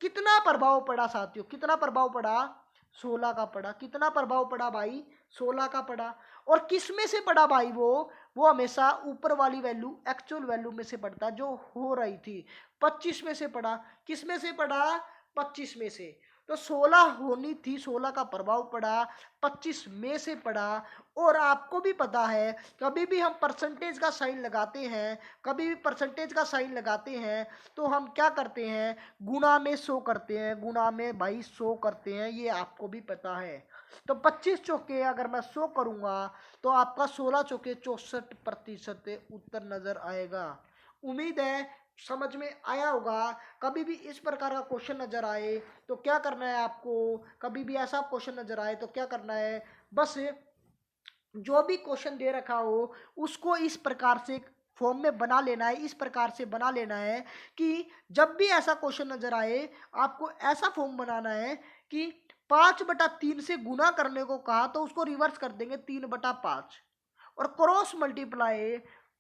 A: कितना प्रभाव पड़ा साथियों? कितना प्रभाव पड़ा? 16 का पड़ा। कितना प्रभाव पड़ा भाई? 16 का पड़ा। और किस में से पड़ा भाई? वो हमेशा ऊपर वाली वैल्यू, एक्चुअल वैल्यू में से पड़ता जो हो रही थी। 25 में से पड़ा। किस में से पड़ा? 25 में से। तो 16 होनी थी, 16 का प्रभाव पड़ा, 25 में से पड़ा। और आपको भी पता है कभी भी हम परसेंटेज का साइन लगाते हैं, कभी भी परसेंटेज का साइन लगाते हैं तो हम क्या करते हैं? गुणा में 100 करते हैं, गुणा में भाई 100 करते हैं, ये आपको भी पता है। तो 25 चौके अगर मैं 100 करूंगा तो आपका 16 चौके 64% उत्तर नजर आएगा। उम्मीद है समझ में आया होगा। कभी भी इस प्रकार का क्वेश्चन नजर आए तो क्या करना है आपको? कभी भी ऐसा क्वेश्चन नजर आए तो क्या करना है? बस जो भी क्वेश्चन दे रखा हो उसको इस प्रकार से फॉर्म में बना लेना है, इस प्रकार से बना लेना है कि जब भी ऐसा क्वेश्चन नजर आए आपको ऐसा फॉर्म बनाना है कि 5/3 से गुना करने को कहा तो उसको रिवर्स कर देंगे 3/5 और क्रॉस मल्टीप्लाई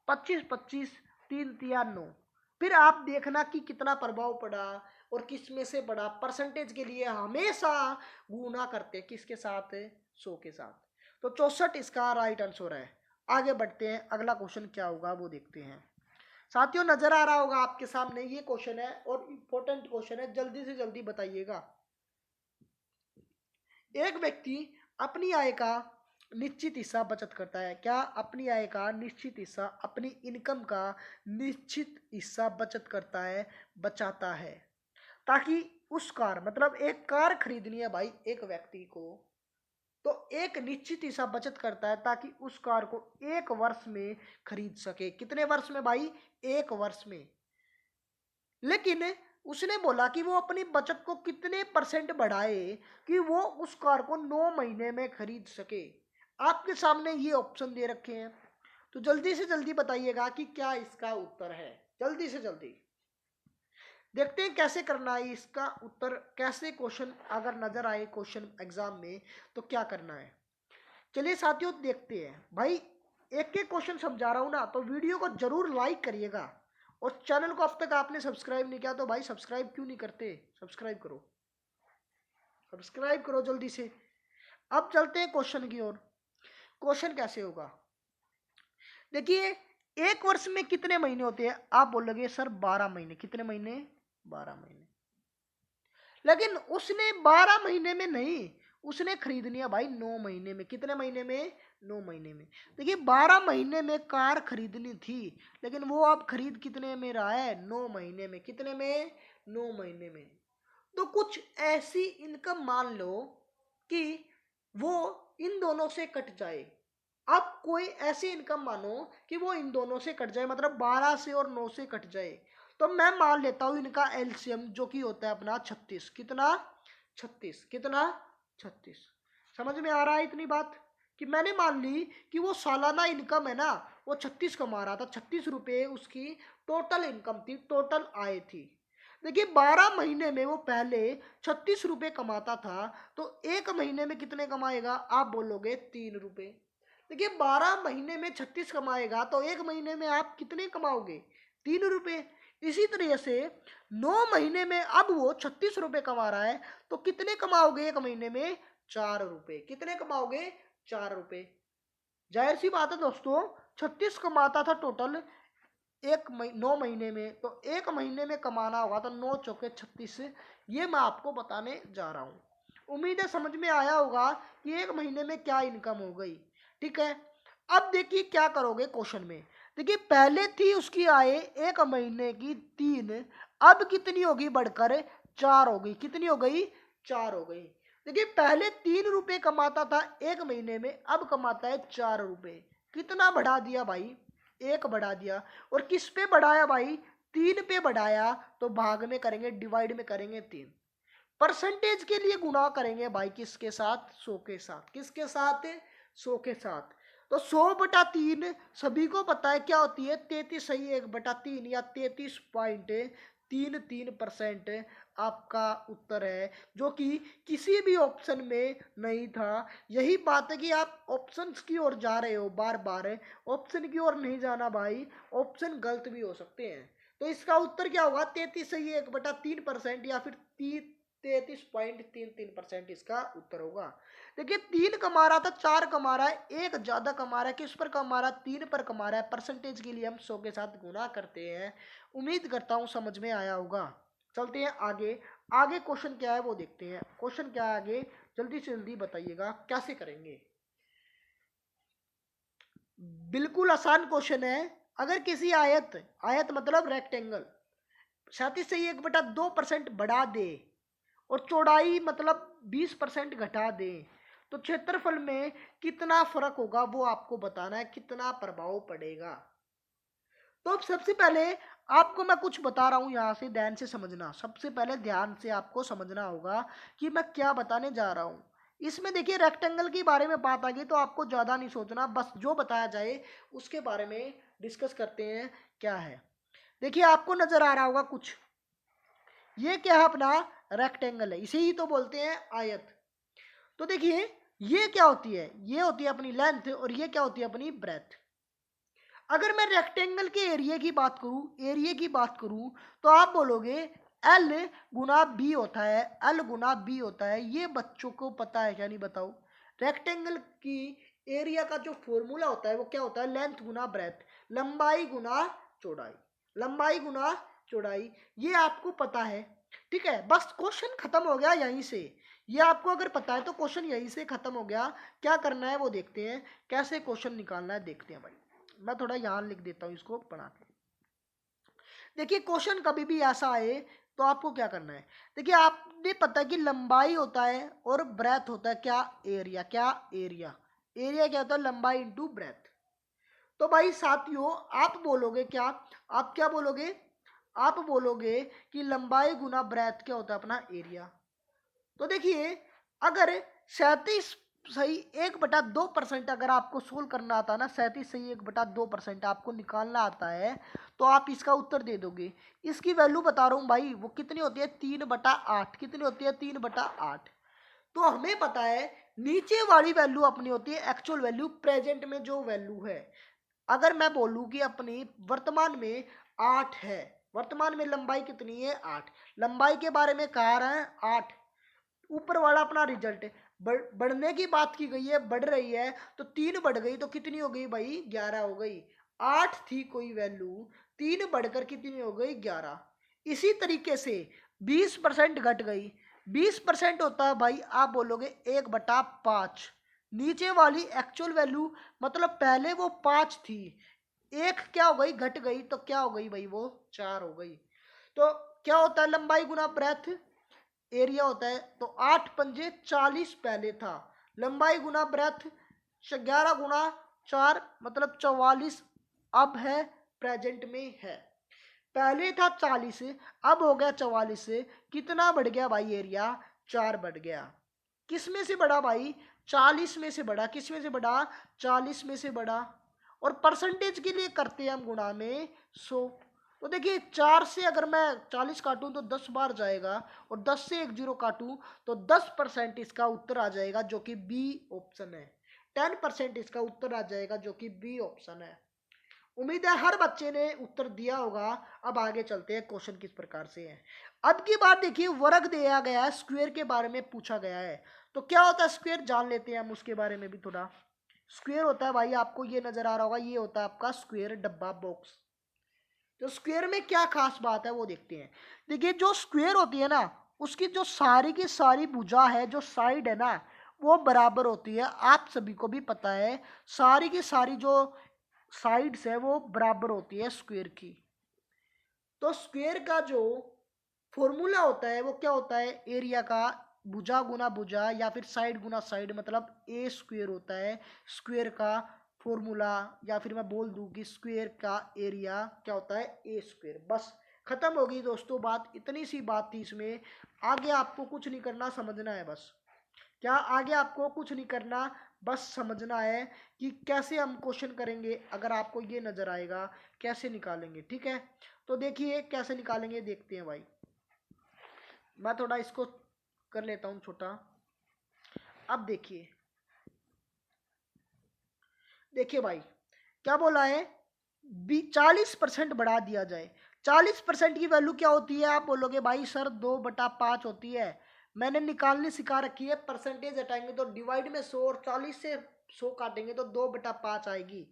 A: 25/25 3×3 = 9। फिर आप देखना कि कितना प्रभाव पड़ा और किस में से पड़ा। परसेंटेज के लिए हमेशा गुना करते हैं किसके साथ, 100 के साथ। तो 64 इसका राइट आंसर है। आगे बढ़ते हैं, अगला क्वेश्चन क्या होगा वो देखते हैं। साथियों नजर आ रहा होगा आपके सामने ये क्वेश्चन है और इंपॉर्टेंट क्वेश्चन है, जल्दी से जल्दी बताइएगा। एक व्यक्ति अपनी आय का निश्चित हिस्सा बचत करता है। क्या? अपनी आय का निश्चित हिस्सा, अपनी इनकम का निश्चित हिस्सा बचत करता है, बचाता है, ताकि उस कार मतलब एक कार खरीदनी है भाई एक व्यक्ति को, तो एक निश्चित हिस्सा बचत करता है ताकि उस कार को 1 वर्ष में खरीद सके। कितने वर्ष में भाई? 1 वर्ष में। लेकिन उसने बोला कि वो अपनी बचत को कितने % बढ़ाए कि वो उस कार को 9 महीने में खरीद सके। आपके सामने ये ऑप्शन दे रखे हैं, तो जल्दी से जल्दी बताइएगा कि क्या इसका उत्तर है। जल्दी से जल्दी देखते हैं कैसे करना है इसका उत्तर। कैसे क्वेश्चन अगर नजर आए क्वेश्चन एग्जाम में तो क्या करना है। चलिए साथियों देखते हैं। भाई एक एक क्वेश्चन समझा रहा हूं ना, तो वीडियो को जरूर लाइक करिएगा और चैनल को अब तक आपने सब्सक्राइब नहीं किया तो भाई सब्सक्राइब क्यों नहीं करते, सब्सक्राइब करो, सब्सक्राइब करो जल्दी से। अब चलते हैं क्वेश्चन की ओर। क्वेश्चन कैसे होगा देखिए, 1 वर्ष में कितने महीने होते हैं? आप बोलोगे सर 12 महीने। कितने महीने? 12 महीने। लेकिन उसने 12 महीने में नहीं, उसने खरीदनी है भाई 9 महीने में। कितने महीने में? 9 महीने में। देखिए 12 महीने में कार खरीदनी थी, लेकिन वो अब खरीद कितने में रहा है? 9 महीने में। कितने में? 9 महीने में। तो कुछ ऐसी इनकम मान लो कि वो इन दोनों से कट जाए। अब कोई ऐसी इनकम मानो कि वो इन दोनों से कट जाए, मतलब 12 से और 9 से कट जाए। तो मैं मान लेता हूं इनका एलसीएम जो कि होता है अपना 36। कितना? 36। कितना? 36। समझ में आ रहा है इतनी बात कि मैंने मान ली कि वो सालाना इनकम है ना, वो 36 कमा रहा था। 36 रुपये उसकी टोटल इनकम थी, टोटल आय थी। देखिए 12 महीने में वो पहले 36 रुपये कमाता था, तो 1 महीने में कितने कमाएगा? आप बोलोगे 3 रुपये। देखिए 12 महीने में 36 कमाएगा तो 1 महीने में आप कितने कमाओगे? 3 रुपये। इसी तरह से 9 महीने में अब वो 36 रुपये कमा रहा है, तो कितने कमाओगे 1 महीने में? 4 रुपये। कितने कमाओगे? 4 रुपये। जाहिर सी बात है दोस्तों, 36 कमाता था टोटल 9 महीने में, तो 1 महीने में कमाना होगा तो 9 चौके 36। ये मैं आपको बताने जा रहा हूँ। उम्मीद है समझ में आया होगा कि 1 महीने में क्या इनकम हो गई। ठीक है, अब देखिए क्या करोगे क्वेश्चन में। देखिए पहले थी उसकी आय 1 महीने की 3, अब कितनी होगी? बढ़कर 4 हो गई। कितनी हो गई? 4 हो गई। देखिए पहले 3 रुपये कमाता था 1 महीने में, अब कमाता है 4 रुपये। कितना बढ़ा दिया भाई? 1 बढ़ा दिया। और किस पे बढ़ाया भाई? 3 पे बढ़ाया। तो भाग में करेंगे, डिवाइड में करेंगे 3। परसेंटेज के लिए गुणा करेंगे भाई किसके साथ? 100 के साथ। किसके साथ? 100 के साथ। तो 100/3 सभी को पता है क्या होती है? 33/1/3 या 33.33% आपका उत्तर है, जो कि किसी भी ऑप्शन में नहीं था। यही बात है कि आप ऑप्शंस की ओर जा रहे हो बार बार। ऑप्शन की ओर नहीं जाना भाई, ऑप्शन गलत भी हो सकते हैं। तो इसका उत्तर क्या होगा? 33/1/3% या फिर 33.33% इसका उत्तर होगा। देखिए 3 कमा रहा था, 4 कमा रहा है, 1 ज्यादा कमा रहा है। किस पर कमा रहा है? 3 पर कमा रहा है। परसेंटेज के लिए हम 100 के साथ गुना करते हैं। उम्मीद करता हूं समझ में आया होगा। चलते हैं आगे। आगे क्वेश्चन क्या है वो देखते हैं। क्वेश्चन क्या है आगे, जल्दी से जल्दी बताइएगा कैसे करेंगे। बिल्कुल आसान क्वेश्चन है। अगर किसी आयत, आयत मतलब रेक्टेंगल, 37/2% बढ़ा दे और चौड़ाई मतलब 20% घटा दे, तो क्षेत्रफल में कितना फर्क होगा वो आपको बताना है, कितना प्रभाव पड़ेगा। तो अब सबसे पहले आपको मैं कुछ बता रहा हूं, यहां से ध्यान से समझना। सबसे पहले ध्यान से आपको समझना होगा कि मैं क्या बताने जा रहा हूं। इसमें देखिए रेक्टेंगल के बारे में बात आ गई तो आपको ज्यादा नहीं सोचना, बस जो बताया जाए उसके बारे में डिस्कस करते हैं क्या है। देखिए आपको नजर आ रहा होगा कुछ, ये क्या है अपना रेक्टेंगल है, इसे ही तो बोलते हैं आयत। तो देखिए ये क्या होती है, ये होती है अपनी लेंथ और ये क्या होती है अपनी ब्रेथ। अगर मैं रेक्टेंगल के एरिया की बात करूं, एरिया की बात करूं तो आप बोलोगे एल गुना बी होता है, एल गुना बी होता है। ये बच्चों को पता है क्या, नहीं बताओ। रेक्टेंगल की एरिया का जो फॉर्मूला होता है वो क्या होता है, लेंथ गुना ब्रेथ, लंबाई गुना चौड़ाई, लंबाई गुना चौड़ाई, ये आपको पता है। ठीक है, बस क्वेश्चन खत्म हो गया यहीं से। ये आपको अगर पता है तो क्वेश्चन यहीं से खत्म हो गया। क्या करना है वो देखते हैं, कैसे क्वेश्चन निकालना है देखते हैं भाई। मैं थोड़ा यहाँ लिख देता हूँ इसको पढ़ा के। देखिए क्वेश्चन कभी भी ऐसा आए तो आपको क्या करना है, देखिए आपने पता है कि लंबाई होता है और ब्रेथ होता है क्या, एरिया, क्या एरिया, एरिया क्या होता है, लंबाई इंटू ब्रेथ। तो भाई साथियों आप बोलोगे क्या, आप क्या बोलोगे, आप बोलोगे कि लंबाई गुना ब्रेथ क्या होता है अपना एरिया। तो देखिए अगर 37 सही 1/2% अगर आपको सोल्व करना आता है ना, 37 सही 1/2% आपको निकालना आता है तो आप इसका उत्तर दे दोगे। इसकी वैल्यू बता रहा हूँ भाई, वो कितनी होती है 3/8, कितनी होती है 3/8। तो हमें पता है नीचे वाली वैल्यू अपनी होती है एक्चुअल वैल्यू, प्रेजेंट में जो वैल्यू है। अगर मैं बोलूँ कि अपनी वर्तमान में 8 है, वर्तमान में लंबाई कितनी है 8, लंबाई के बारे में कहा रहा है 8, ऊपर वाला अपना रिजल्ट है, बढ़ने की बात की गई है, बढ़ रही है तो 3 बढ़ गई तो कितनी हो गई भाई 11 हो गई। 8 थी कोई वैल्यू, 3 बढ़कर कितनी हो गई 11। इसी तरीके से 20% घट गई, 20% होता है भाई आप बोलोगे 1/5। नीचे वाली एक्चुअल वैल्यू मतलब पहले वो 5 थी, एक क्या हो गई घट गई तो क्या हो गई भाई वो 4 हो गई। तो क्या होता है लंबाई गुना ब्रेथ, एरिया होता है। तो 8×5 = 40 पहले था, लंबाई गुना ब्रेथ 11×4 मतलब 44 अब है, प्रेजेंट में है। पहले था 40 अब हो गया 44, कितना बढ़ गया भाई एरिया, 4 बढ़ गया। किस में से बढ़ा भाई, 40 में से बढ़ा, किस में से बढ़ा 40 में से बढ़ा। और परसेंटेज के लिए करते हैं हम गुणा में 100। तो देखिए 4 से अगर मैं 40 काटूं तो 10 बार जाएगा, और 10 से एक जीरो काटूं तो 10% इसका उत्तर आ जाएगा जो कि बी ऑप्शन है। 10% इसका उत्तर आ जाएगा जो कि बी ऑप्शन है। उम्मीद है हर बच्चे ने उत्तर दिया होगा। अब आगे चलते हैं, क्वेश्चन किस प्रकार से है। अब की बात देखिए वर्ग दिया गया है, स्क्वायर के बारे में पूछा गया है। तो क्या होता है स्क्वायर जान लेते हैं हम, उसके बारे में भी थोड़ा। स्क्वायर होता है भाई, आपको ये नजर आ रहा होगा, ये होता है आपका स्क्वायर डब्बा बॉक्स। तो स्क्वायर में क्या खास बात है वो देखते हैं। देखिए जो स्क्वायर होती है ना, उसकी जो सारी की सारी भुजा है, जो साइड है ना, वो बराबर होती है। आप सभी को भी पता है सारी की सारी जो साइड्स है वो बराबर होती है स्क्वायर की। तो स्क्वायर का जो फॉर्मूला होता है वो क्या होता है, एरिया का भुजा गुना भुजा या फिर साइड गुना साइड मतलब ए स्क्वायर होता है स्क्वायर का फॉर्मूला। या फिर मैं बोल दूं कि स्क्वायर का एरिया क्या होता है ए स्क्वायर। बस खत्म हो गई दोस्तों बात, इतनी सी बात थी इसमें। आगे आपको कुछ नहीं करना, समझना है बस। क्या आगे आपको कुछ नहीं करना, बस समझना है कि कैसे हम क्वेश्चन करेंगे। अगर आपको ये नजर आएगा कैसे निकालेंगे, ठीक है। तो देखिए कैसे निकालेंगे देखते हैं भाई। मैं थोड़ा इसको कर लेता हूं छोटा। अब देखिए, देखिए भाई क्या बोला है, 40% बढ़ा दिया जाए। 40% की वैल्यू क्या होती है, आप बोलोगे भाई सर 2/5 होती है। मैंने निकालनी सिखा रखी है, परसेंटेज हटाएंगे तो डिवाइड में 100 और 40 से 100 काटेंगे तो 2/5 आएगी।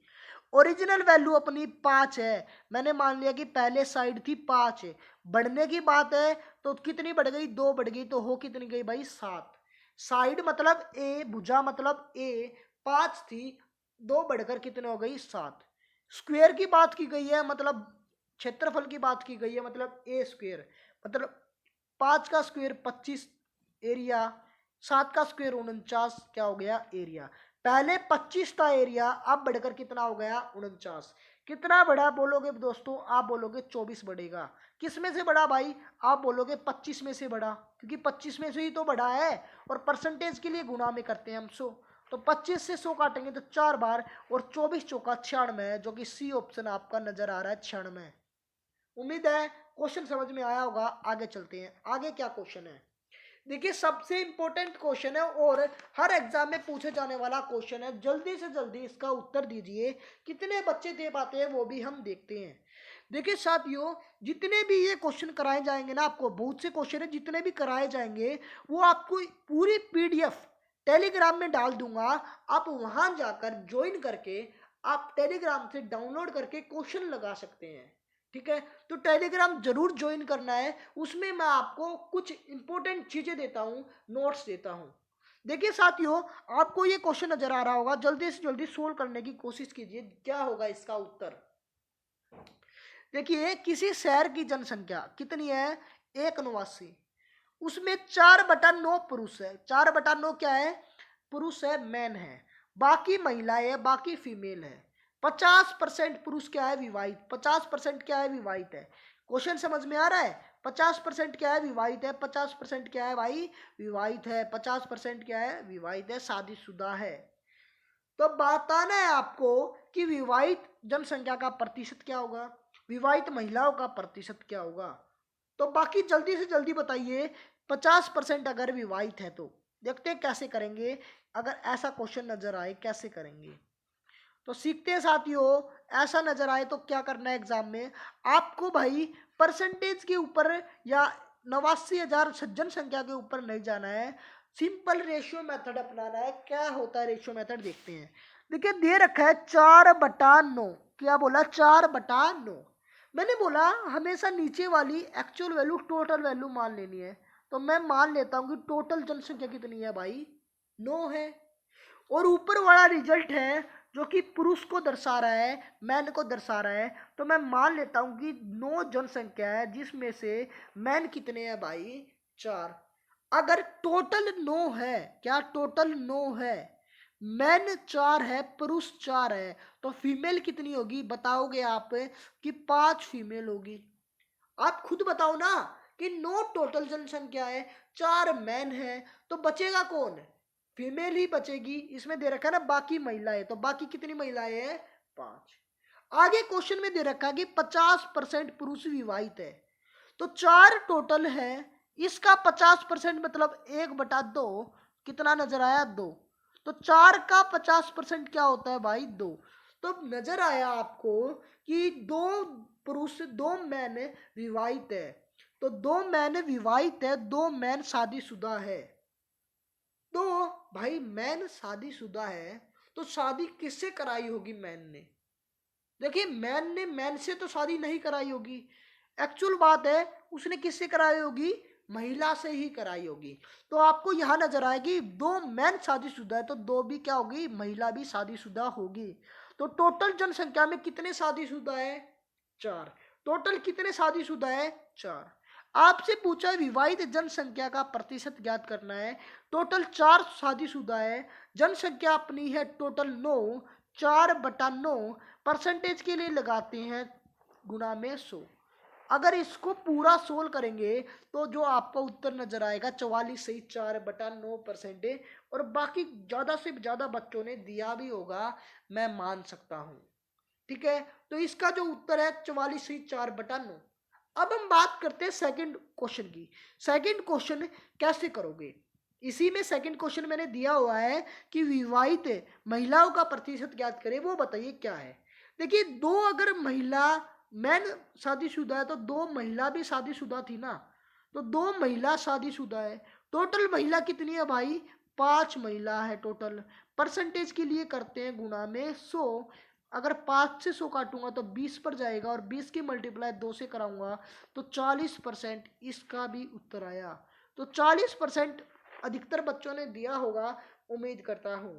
A: ओरिजिनल वैल्यू अपनी 5 है। मैंने मान लिया कि पहले साइड थी 5, बढ़ने की बात है तो कितनी बढ़ गई 2 बढ़ गई, तो हो कितनी गई भाई 7। साइड मतलब ए, भुजा मतलब ए, 5 थी, 2 बढ़कर कितने हो गई 7। स्क्वायर की बात की गई है मतलब क्षेत्रफल की बात की गई है मतलब ए स्क्वायर, मतलब 5 का स्क्वायर 25 एरिया, 7 का स्क्वायर 49 क्या हो गया एरिया। पहले 25 था एरिया, अब बढ़कर कितना हो गया 49। कितना बढ़ा बोलोगे दोस्तों, आप बोलोगे 24 बढ़ेगा। किस में से बढ़ा भाई, आप बोलोगे 25 में से बढ़ा, क्योंकि 25 में से ही तो बढ़ा है। और परसेंटेज के लिए गुणा में करते हैं हम 100। तो 25 से 100 काटेंगे तो 4 बार, और 24 चौका 96, जो कि सी ऑप्शन आपका नजर आ रहा है 96। उम्मीद है क्वेश्चन समझ में आया होगा। आगे चलते हैं, आगे क्या क्वेश्चन है। देखिए सबसे इंपॉर्टेंट क्वेश्चन है और हर एग्जाम में पूछे जाने वाला क्वेश्चन है, जल्दी से जल्दी इसका उत्तर दीजिए। कितने बच्चे दे पाते हैं वो भी हम देखते हैं। देखिए साथियों, जितने भी ये क्वेश्चन कराए जाएंगे ना, आपको बहुत से क्वेश्चन है जितने भी कराए जाएंगे वो आपको पूरी पीडीएफ टेलीग्राम में डाल दूंगा। आप वहां जाकर ज्वाइन करके आप टेलीग्राम से डाउनलोड करके क्वेश्चन लगा सकते हैं। ठीक है, तो टेलीग्राम जरूर ज्वाइन करना है। उसमें मैं आपको कुछ इंपॉर्टेंट चीजें देता हूं, नोट्स देता हूं। देखिए साथियों, आपको ये क्वेश्चन नजर आ रहा होगा, जल्दी से जल्दी सोल्व करने की कोशिश कीजिए। क्या होगा इसका उत्तर। देखिए किसी शहर की जनसंख्या कितनी है, 189। उसमें 4/9 पुरुष है। 4/9 क्या है, पुरुष है, मैन है। बाकी महिलाएं है, बाकी फीमेल है। 50% पुरुष क्या है, विवाहित। 50% क्या है, विवाहित है। क्वेश्चन समझ में आ रहा है। 50% क्या है, विवाहित है। 50% क्या है भाई, विवाहित है। 50% क्या है, विवाहित है, शादीशुदा है। तो बताना है आपको कि विवाहित जनसंख्या का प्रतिशत क्या होगा, विवाहित महिलाओं का प्रतिशत क्या होगा। तो बाकी जल्दी से जल्दी बताइए। 50% अगर विवाहित है तो देखते हैं कैसे करेंगे। अगर ऐसा क्वेश्चन नजर आए कैसे करेंगे, तो सीखते हैं साथियों। ऐसा नजर आए तो क्या करना है एग्जाम में, आपको भाई परसेंटेज के ऊपर या 89,000 जनसंख्या के ऊपर नहीं जाना है। सिंपल रेशियो मेथड अपनाना है। क्या होता है रेशियो मेथड, देखते हैं। देखिए दे रखा है 4/9। क्या बोला, 4/9। मैंने बोला हमेशा नीचे वाली एक्चुअल वैल्यू टोटल वैल्यू मान लेनी है। तो मैं मान लेता हूं कि टोटल जनसंख्या कितनी है भाई, 9 है। और ऊपर वाला रिजल्ट है जो कि पुरुष को दर्शा रहा है, मैन को दर्शा रहा है। तो मैं मान लेता हूं कि 9 जनसंख्या है, जिसमें से मैन कितने हैं भाई, 4। अगर टोटल 9 है, क्या टोटल 9 है, मैन 4 है, पुरुष 4 है, तो फीमेल कितनी होगी बताओगे आप, कि 5 फीमेल होगी। आप खुद बताओ ना कि 9 टोटल जनसंख्या है, 4 मैन है, तो बचेगा कौन, फीमेल ही बचेगी। इसमें दे रखा है ना बाकी महिलाएं, तो बाकी कितनी महिलाएं हैं, 5। आगे क्वेश्चन में दे रखा है कि 50% पुरुष विवाहित है। तो 4 टोटल है, इसका 50% मतलब 1/2। कितना नजर आया, 2। तो 4 का 50% क्या होता है भाई, 2। तो नजर आया आपको कि 2 पुरुष 2 मैन विवाहित है। तो 2 मैन विवाहित है, 2 मैन शादीशुदा है। तो भाई मैन शादीशुदा है, तो शादी किससे कराई होगी मैन ने। देखिए मैन ने मैन से तो शादी नहीं कराई होगी। एक्चुअल बात है, उसने किससे कराई होगी, महिला से ही कराई होगी। तो आपको यहां नजर आएगी 2 मैन शादीशुदा है, तो 2 भी क्या होगी, महिला भी शादीशुदा होगी। तो टोटल जनसंख्या में कितने शादीशुदा है, 4। टोटल कितने शादीशुदा है, 4। आपसे पूछा है विवाहित जनसंख्या का प्रतिशत ज्ञात करना है। टोटल 4 शादीशुदा है, जनसंख्या अपनी है टोटल 9। 4/9 परसेंटेज के लिए लगाते हैं गुणा में 100। अगर इसको पूरा सोल्व करेंगे तो जो आपका उत्तर नजर आएगा 44 सही 4/9%। और बाकी ज्यादा से ज्यादा बच्चों ने दिया भी होगा, मैं मान सकता हूं। ठीक है, तो इसका जो उत्तर है 44 सही 4/9। अब हम बात करते हैं सेकंड क्वेश्चन की। सेकंड क्वेश्चन कैसे करोगे, इसी में सेकंड क्वेश्चन मैंने दिया हुआ है कि विवाहित महिलाओं का प्रतिशत ज्ञात करें, वो बताइए क्या है। देखिए 2 अगर महिला मैन शादीशुदा है तो 2 महिला भी शादीशुदा थी ना, तो 2 महिला शादीशुदा है। टोटल महिला कितनी है भाई, 5 महिला है टोटल। परसेंटेज के लिए करते हैं गुणा में 100। अगर 5 से 100 काटूंगा तो 20 पर जाएगा, और 20 की मल्टीप्लाई 2 से कराऊंगा तो 40%। इसका भी उत्तर आया। तो 40% अधिकतर बच्चों ने दिया होगा, उम्मीद करता हूं।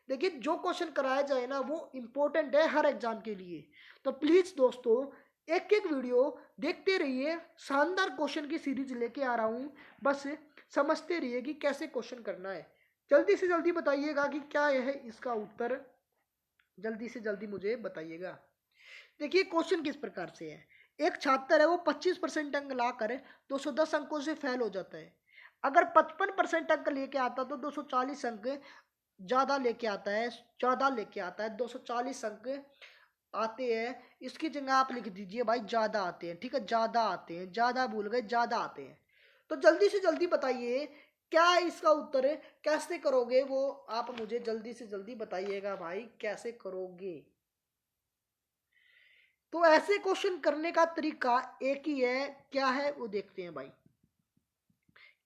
A: देखिए जो क्वेश्चन कराया जाए ना वो इंपॉर्टेंट है हर एग्जाम के लिए। तो प्लीज दोस्तों एक एक वीडियो देखते रहिए, शानदार क्वेश्चन की सीरीज लेके आ रहा हूं। बस समझते रहिए कि कैसे क्वेश्चन करना है। जल्दी से जल्दी बताइएगा कि क्या यह है इसका उत्तर, जल्दी से जल्दी मुझे बताइएगा। देखिए क्वेश्चन किस प्रकार से है। एक छात्र है वो 25% अंक लाकर 210 अंकों से फेल हो जाता है। अगर 55% अंक लेके आता तो 240 अंक ज़्यादा लेके आता है, ज़्यादा लेके आता है, 240 अंक आते हैं। इसकी जगह आप लिख दीजिए भाई ज़्यादा आते हैं, ठीक है, ज़्यादा आते हैं, ज़्यादा भूल गए, ज़्यादा आते हैं। तो जल्दी से जल्दी बताइए क्या इसका उत्तर है, कैसे करोगे वो आप मुझे जल्दी से जल्दी बताइएगा भाई, कैसे करोगे। तो ऐसे क्वेश्चन करने का तरीका एक ही है, क्या है वो देखते हैं भाई,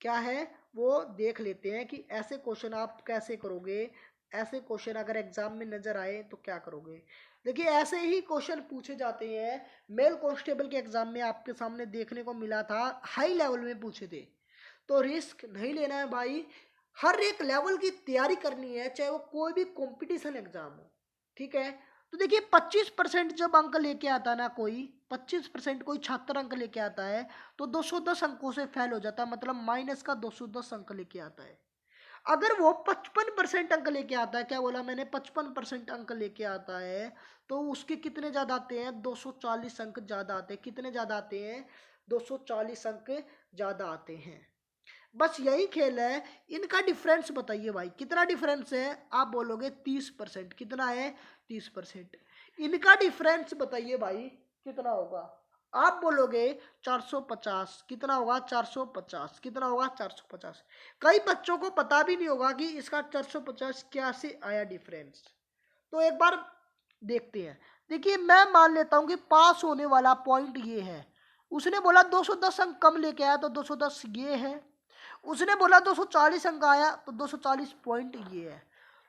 A: क्या है वो देख लेते हैं कि ऐसे क्वेश्चन आप कैसे करोगे। ऐसे क्वेश्चन अगर एग्जाम में नजर आए तो क्या करोगे। देखिए ऐसे ही क्वेश्चन पूछे जाते हैं, मेल कांस्टेबल के एग्जाम में आपके सामने देखने को मिला था, हाई लेवल में पूछे थे। तो रिस्क नहीं लेना है भाई, हर एक लेवल की तैयारी करनी है, चाहे वो कोई भी कंपटीशन एग्जाम हो, ठीक है। तो देखिए 25% जब अंक लेके आता है ना कोई, 25% कोई छात्र अंक लेके आता है तो 210 अंकों से फेल हो जाता है, मतलब माइनस का 210 अंक लेके आता है। अगर वो 55% अंक लेके आता है, क्या बोला मैंने, 55% अंक लेके आता है, तो उसके कितने ज्यादा आते हैं, 240 अंक ज्यादा आते हैं। कितने ज्यादा आते हैं, 240 अंक ज्यादा आते हैं। बस यही खेल है। इनका डिफरेंस बताइए भाई, कितना डिफरेंस है, आप बोलोगे 30%। कितना है, 30%। इनका डिफरेंस बताइए भाई कितना होगा, आप बोलोगे 450। कितना होगा, 450। कितना होगा, 450। कई बच्चों को पता भी नहीं होगा कि इसका 450 क्या से आया डिफरेंस। तो एक बार देखते हैं। देखिए मैं मान लेता हूं कि पास होने वाला पॉइंट ये है। उसने बोला 210 अंक कम लेके आया तो 210 ये है। उसने बोला 240 अंक आया तो 240 पॉइंट ये है।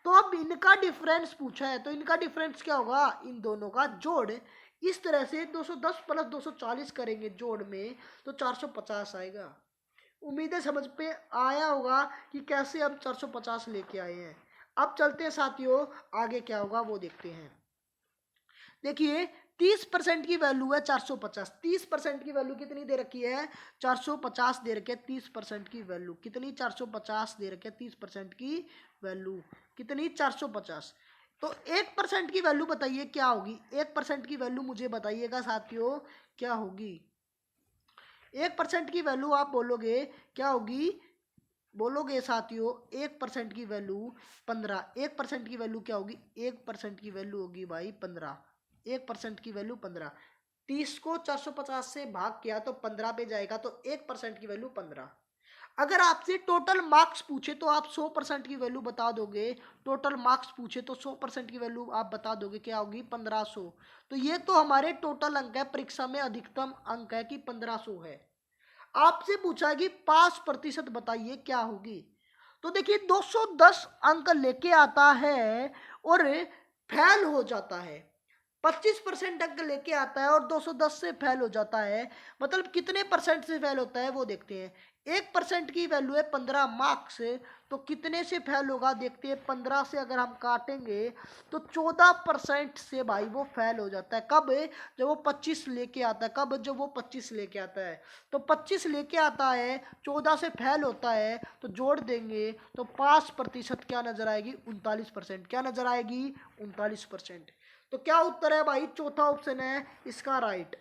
A: तो अब इनका डिफरेंस पूछा है, तो इनका डिफरेंस क्या होगा, इन दोनों का जोड़। इस तरह से 210 प्लस 240 करेंगे जोड़ में तो 450 आएगा। उम्मीद है समझ पे आया होगा कि कैसे हम 450 लेके आए हैं। अब चलते हैं साथियों, आगे क्या होगा वो देखते हैं। देखिए 30% की वैल्यू है 450। 30% की वैल्यू कितनी दे रखी है, 450 दे रखी है। 30% की वैल्यू कितनी, 450 दे रखी है। 30% की वैल्यू कितनी, 450। तो 1% की वैल्यू बताइए क्या होगी, 1% की वैल्यू मुझे बताइएगा साथियों क्या होगी। 1% की वैल्यू आप बोलोगे क्या होगी, बोलोगे साथियों 1% की वैल्यू 15। 1% की वैल्यू क्या होगी, 1% की वैल्यू होगी भाई 15। 1% की वैल्यू 15। 30 को 450 से भाग किया तो 15 पे जाएगा, तो 1% की वैल्यू 15। अगर आपसे टोटल मार्क्स पूछे तो आप 100% की वैल्यू बता दोगे। टोटल मार्क्स पूछे तो 100% की वैल्यू आप बता दोगे, क्या होगी, 1500। तो ये तो हमारे टोटल अंक है, परीक्षा में अधिकतम अंक है कि 1500 है। आपसे पूछा कि 5% बताइए क्या होगी। तो देखिए 210 अंक लेके आता है और फेल हो जाता है। 25% अंक लेके आता है और 210 से फेल हो जाता है, मतलब कितने परसेंट से फेल होता है वो देखते हैं। 1% की वैल्यू है 15 मार्क्स, तो कितने से फेल होगा देखते हैं। 15 से अगर हम काटेंगे तो 14% से भाई वो फेल हो जाता है। कब, जब वो 25 लेके आता है। कब, जब वो 25 लेके आता है। तो 25 लेके आता है, 14 से फेल होता है, तो जोड़ देंगे तो 5% क्या नजर आएगी, 39%। क्या नजर आएगी, 39%। तो क्या उत्तर है भाई, चौथा ऑप्शन है इसका राइट।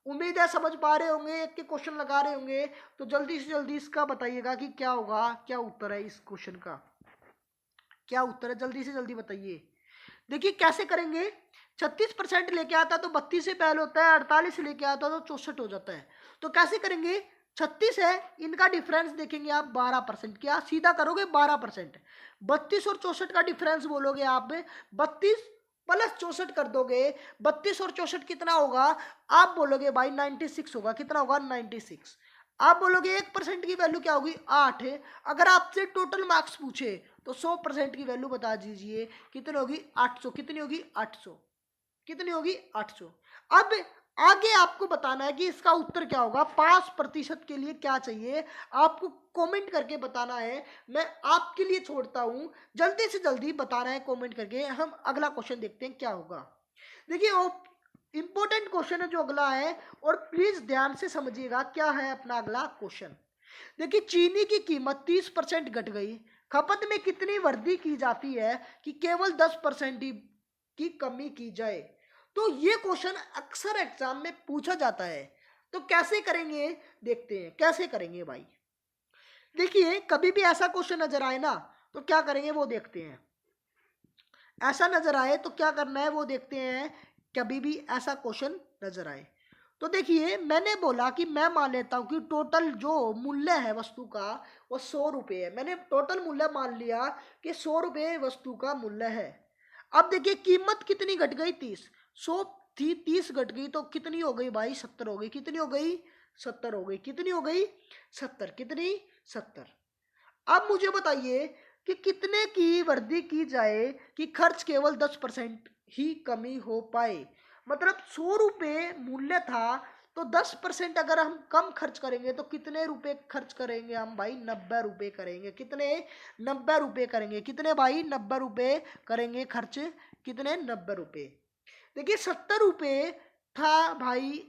A: उम्मीद है समझ पा रहे होंगे, एक के क्वेश्चन लगा रहे होंगे। तो जल्दी से जल्दी इसका बताइएगा कि क्या होगा, क्या उत्तर है इस क्वेश्चन का, क्या उत्तर है, जल्दी से जल्दी बताइए। देखिए कैसे करेंगे, 36% लेके आता तो 32 से पहले होता है, 48 लेके आता तो 64 हो जाता है। तो कैसे करेंगे, 36 है, इनका डिफरेंस देखेंगे आप 12%। क्या सीधा करोगे 12%, 32 और 64 का डिफरेंस बोलोगे आप, 32 प्लस 64 कर दोगे। 32 और 64 कितना होगा, आप बोलोगे भाई 96 होगा। कितना होगा, 96। आप बोलोगे 1% की वैल्यू क्या होगी, 8 है। अगर आपसे टोटल मार्क्स पूछे तो 100% की वैल्यू बता दीजिए, कितनी होगी, 800। कितनी होगी, 800। कितनी होगी, 800। अब आगे आपको बताना है कि इसका उत्तर क्या होगा। 5% के लिए क्या चाहिए, आपको कमेंट करके बताना है। मैं आपके लिए छोड़ता हूं, जल्दी से जल्दी बताना है कमेंट करके। हम अगला क्वेश्चन देखते हैं क्या होगा। देखिए वो इंपॉर्टेंट क्वेश्चन है जो अगला है, और प्लीज ध्यान से समझिएगा क्या है अपना अगला क्वेश्चन। देखिए चीनी की कीमत 30% घट गई, खपत में कितनी वृद्धि की जाती है कि केवल 10% की कमी की जाए। तो ये क्वेश्चन अक्सर एग्जाम में पूछा जाता है। तो कैसे करेंगे देखते हैं, कैसे करेंगे भाई। देखिए कभी भी ऐसा क्वेश्चन नजर आए ना तो क्या करेंगे वो देखते हैं। ऐसा नजर आए तो क्या करना है वो देखते हैं, कभी भी ऐसा क्वेश्चन नजर आए। तो देखिए मैंने बोला कि मैं मान लेता हूं कि टोटल जो मूल्य है वस्तु का वो 100 रुपये है। मैंने टोटल मूल्य मान लिया कि 100 रुपये वस्तु का मूल्य है। अब देखिए कीमत कितनी घट गई, 30। 100 थी, 30 घट गई तो कितनी हो गई भाई, 70 हो गई। कितनी हो गई, 70 हो गई। कितनी हो गई, 70। कितनी, 70। अब मुझे बताइए कि कितने की वृद्धि की जाए कि खर्च केवल 10% ही कमी हो पाए। मतलब 100 रुपये मूल्य था तो 10% अगर हम कम खर्च करेंगे तो कितने रुपए खर्च करेंगे हम भाई, 90 रुपये करेंगे। कितने, 90 रुपये करेंगे। कितने भाई, 90 रुपये करेंगे खर्च। कितने, 90 रुपये। देखिए 70 रुपये था भाई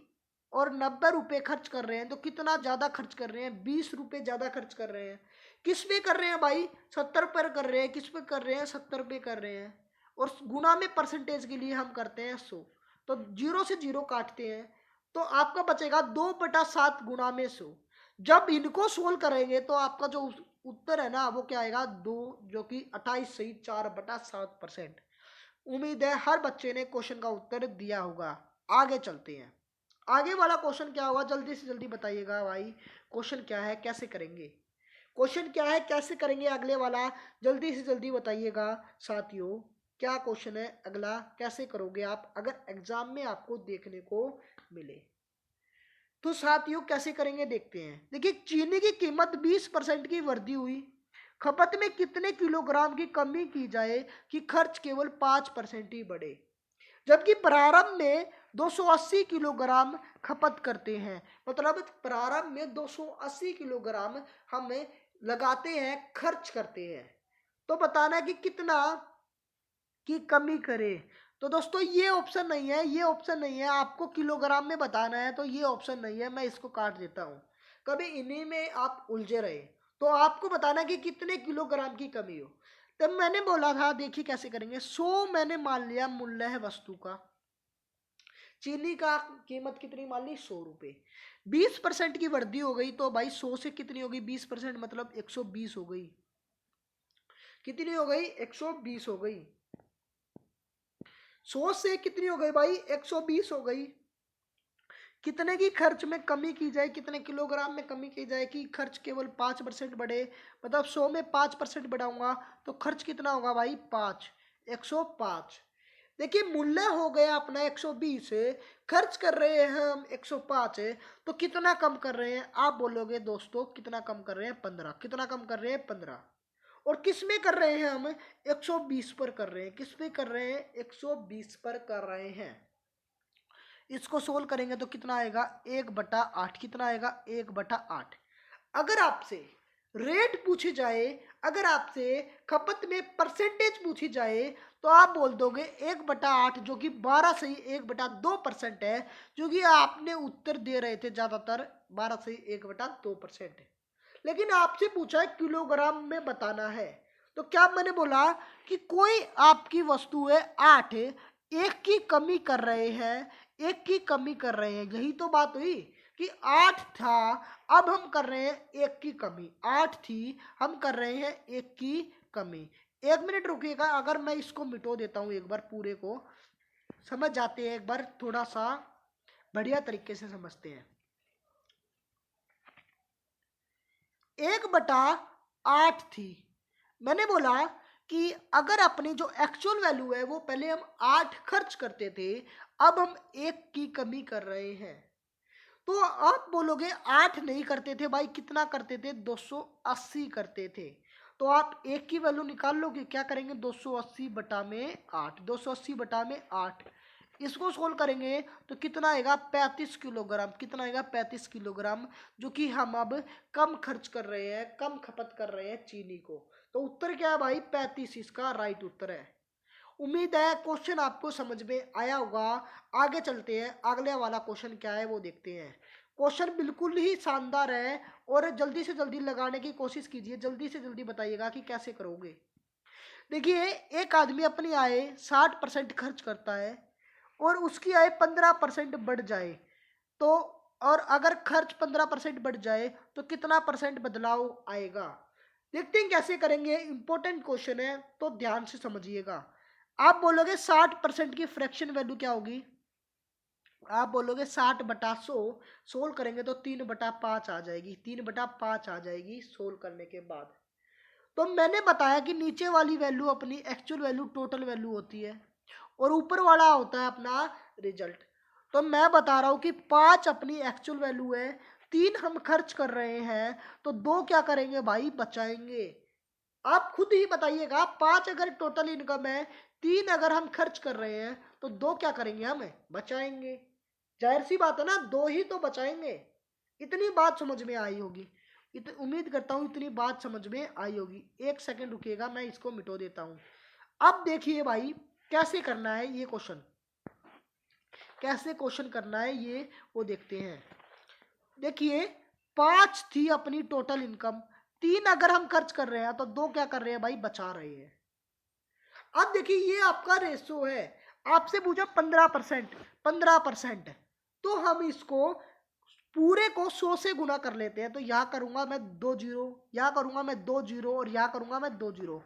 A: और 90 रुपये खर्च कर रहे हैं तो कितना ज्यादा खर्च कर रहे हैं, 20 रुपये ज्यादा खर्च कर रहे हैं। किस पे कर रहे हैं भाई, 70 पर कर रहे हैं। किस पे कर रहे हैं, 70 पे कर रहे हैं। और गुना में परसेंटेज के लिए हम करते हैं 100। तो 0 से 0 काटते हैं तो आपका बचेगा 2/7 गुना में 100। जब इनको सोल्व करेंगे तो आपका जो उत्तर है ना वो क्या आएगा, 2, जो कि 28 सही 4/7%। उम्मीद है हर बच्चे ने क्वेश्चन का उत्तर दिया होगा। आगे चलते हैं। आगे वाला क्वेश्चन क्या होगा, जल्दी से जल्दी बताइएगा भाई। क्वेश्चन क्या है, कैसे करेंगे, क्वेश्चन क्या है, कैसे करेंगे अगले वाला, जल्दी से जल्दी बताइएगा साथियों। क्या क्वेश्चन है अगला, कैसे करोगे आप अगर एग्जाम में आपको देखने को मिले। तो साथियों कैसे करेंगे देखते हैं। देखिए चीनी की कीमत 20% की वृद्धि हुई, खपत में कितने किलोग्राम की कमी की जाए कि खर्च केवल 5% ही बढ़े। जबकि प्रारंभ में 280 किलोग्राम खपत करते हैं। मतलब प्रारंभ में 280 किलोग्राम हम लगाते हैं, खर्च करते हैं। तो बताना है कि कितना की कमी करे। तो दोस्तों ये ऑप्शन नहीं है, ये ऑप्शन नहीं है। आपको किलोग्राम में बताना है तो ये ऑप्शन नहीं है, मैं इसको काट देता हूं। कभी इन्हीं में आप उलझे रहे तो आपको बताना है कि कितने किलोग्राम की कमी हो। तब मैंने बोला था, देखिए कैसे करेंगे। 100 मैंने मान लिया मूल्य है वस्तु का, चीनी का कीमत कितनी मान ली, 100 रुपये। 20% की वृद्धि हो गई तो भाई 100 से कितनी होगी, 20% मतलब 120 हो गई। कितनी हो गई, 120 हो गई। 100 से कितनी हो गई भाई, 120 हो गई। कितने की खर्च में कमी की जाए, कितने किलोग्राम में कमी की जाए कि खर्च केवल 5% बढ़े। मतलब 100 में 5% बढ़ाऊंगा तो खर्च कितना होगा भाई, 5, 105। देखिए मूल्य हो गया अपना 120, खर्च कर रहे हैं हम 105 है। तो कितना कम कर रहे हैं आप बोलोगे दोस्तों, कितना कम कर रहे हैं, 15। कितना कम कर रहे हैं, 15। और किस में कर रहे हैं हम, 120 पर कर रहे हैं। किस पे कर रहे हैं, 120 पर कर रहे हैं। इसको सोल्व करेंगे तो कितना आएगा, 1/8। कितना आएगा, 1/8। अगर आपसे रेट पूछी जाए, अगर आपसे खपत में परसेंटेज पूछी जाए तो आप बोल दोगे 1/8, जो कि 12 सही 1/2% है। जो कि आपने उत्तर दे रहे थे ज्यादातर 12 सही 1/2% है। लेकिन आपसे पूछा है किलोग्राम में बताना है तो क्या मैंने बोला कि कोई आपकी वस्तु है 8, एक की कमी कर रहे हैं, एक की कमी कर रहे हैं। यही तो बात हुई कि 8 था, अब हम कर रहे हैं एक की कमी। 8 थी, हम कर रहे हैं एक की कमी। 1 मिनट रुकिएगा, अगर मैं इसको मिटो देता हूं एक बार, पूरे को समझ जाते हैं, एक बार थोड़ा सा बढ़िया तरीके से समझते हैं। 1/8 थी, मैंने बोला कि अगर अपनी जो एक्चुअल वैल्यू है वो पहले हम 8 खर्च करते थे, अब हम एक की कमी कर रहे हैं। तो आप बोलोगे 8 नहीं करते थे भाई, कितना करते थे, 280 करते थे। तो आप एक की वैल्यू निकाल लोगे, क्या करेंगे, 280 बटा में 8। 280 बटा में 8, इसको सोल्व करेंगे तो कितना आएगा, 35 किलोग्राम। कितना आएगा, 35 किलोग्राम। जो कि हम अब कम खर्च कर रहे हैं, कम खपत कर रहे हैं चीनी को। तो उत्तर क्या है भाई, 35 इसका राइट उत्तर है। उम्मीद है क्वेश्चन आपको समझ में आया होगा। आगे चलते हैं, अगले वाला क्वेश्चन क्या है वो देखते हैं। क्वेश्चन बिल्कुल ही शानदार है और जल्दी से जल्दी लगाने की कोशिश कीजिए। जल्दी से जल्दी बताइएगा कि कैसे करोगे। देखिए एक आदमी अपनी आय 60% खर्च करता है और उसकी आय 15% बढ़ जाए तो, और अगर खर्च 15% बढ़ जाए तो कितना परसेंट बदलाव आएगा। देखते हैं कैसे करेंगे, इंपॉर्टेंट क्वेश्चन है तो ध्यान से समझिएगा। आप बोलोगे 60% की फ्रैक्शन वैल्यू क्या होगी, आप बोलोगे 60/100, सोल्व करेंगे तो 3/5 आ जाएगी, 3/5 आ जाएगी सोल्व करने के बाद। तो मैंने बताया कि नीचे वाली वैल्यू अपनी एक्चुअल वैल्यू टोटल वैल्यू होती है और ऊपर वाला होता है अपना रिजल्ट। तो मैं बता रहा हूं कि 5 अपनी एक्चुअल वैल्यू है, 3 हम खर्च कर रहे हैं, तो 2 क्या करेंगे भाई, बचाएंगे। आप खुद ही बताइएगा, 5 अगर टोटल इनकम है, 3 अगर हम खर्च कर रहे हैं, तो 2 क्या करेंगे, हमें बचाएंगे। जाहिर सी बात है ना, 2 ही तो बचाएंगे। इतनी बात समझ में आई होगी, उम्मीद करता हूं इतनी बात समझ में आई होगी। एक सेकंड रुकिएगा, मैं इसको मिटो देता हूं। अब देखिए भाई कैसे करना है ये क्वेश्चन, कैसे क्वेश्चन करना है ये वो देखते हैं। देखिए 5 थी अपनी टोटल इनकम, 3 अगर हम खर्च कर रहे हैं, तो 2 क्या कर रहे हैं भाई, बचा रहे हैं। अब देखिए ये आपका रेशो है, आपसे पूछा 15%, 15%, तो हम इसको पूरे को 100 से गुना कर लेते हैं। तो यहाँ करूंगा मैं 2 जीरो, यहाँ करूंगा मैं 2 जीरो, और यहाँ करूंगा मैं 2 जीरो।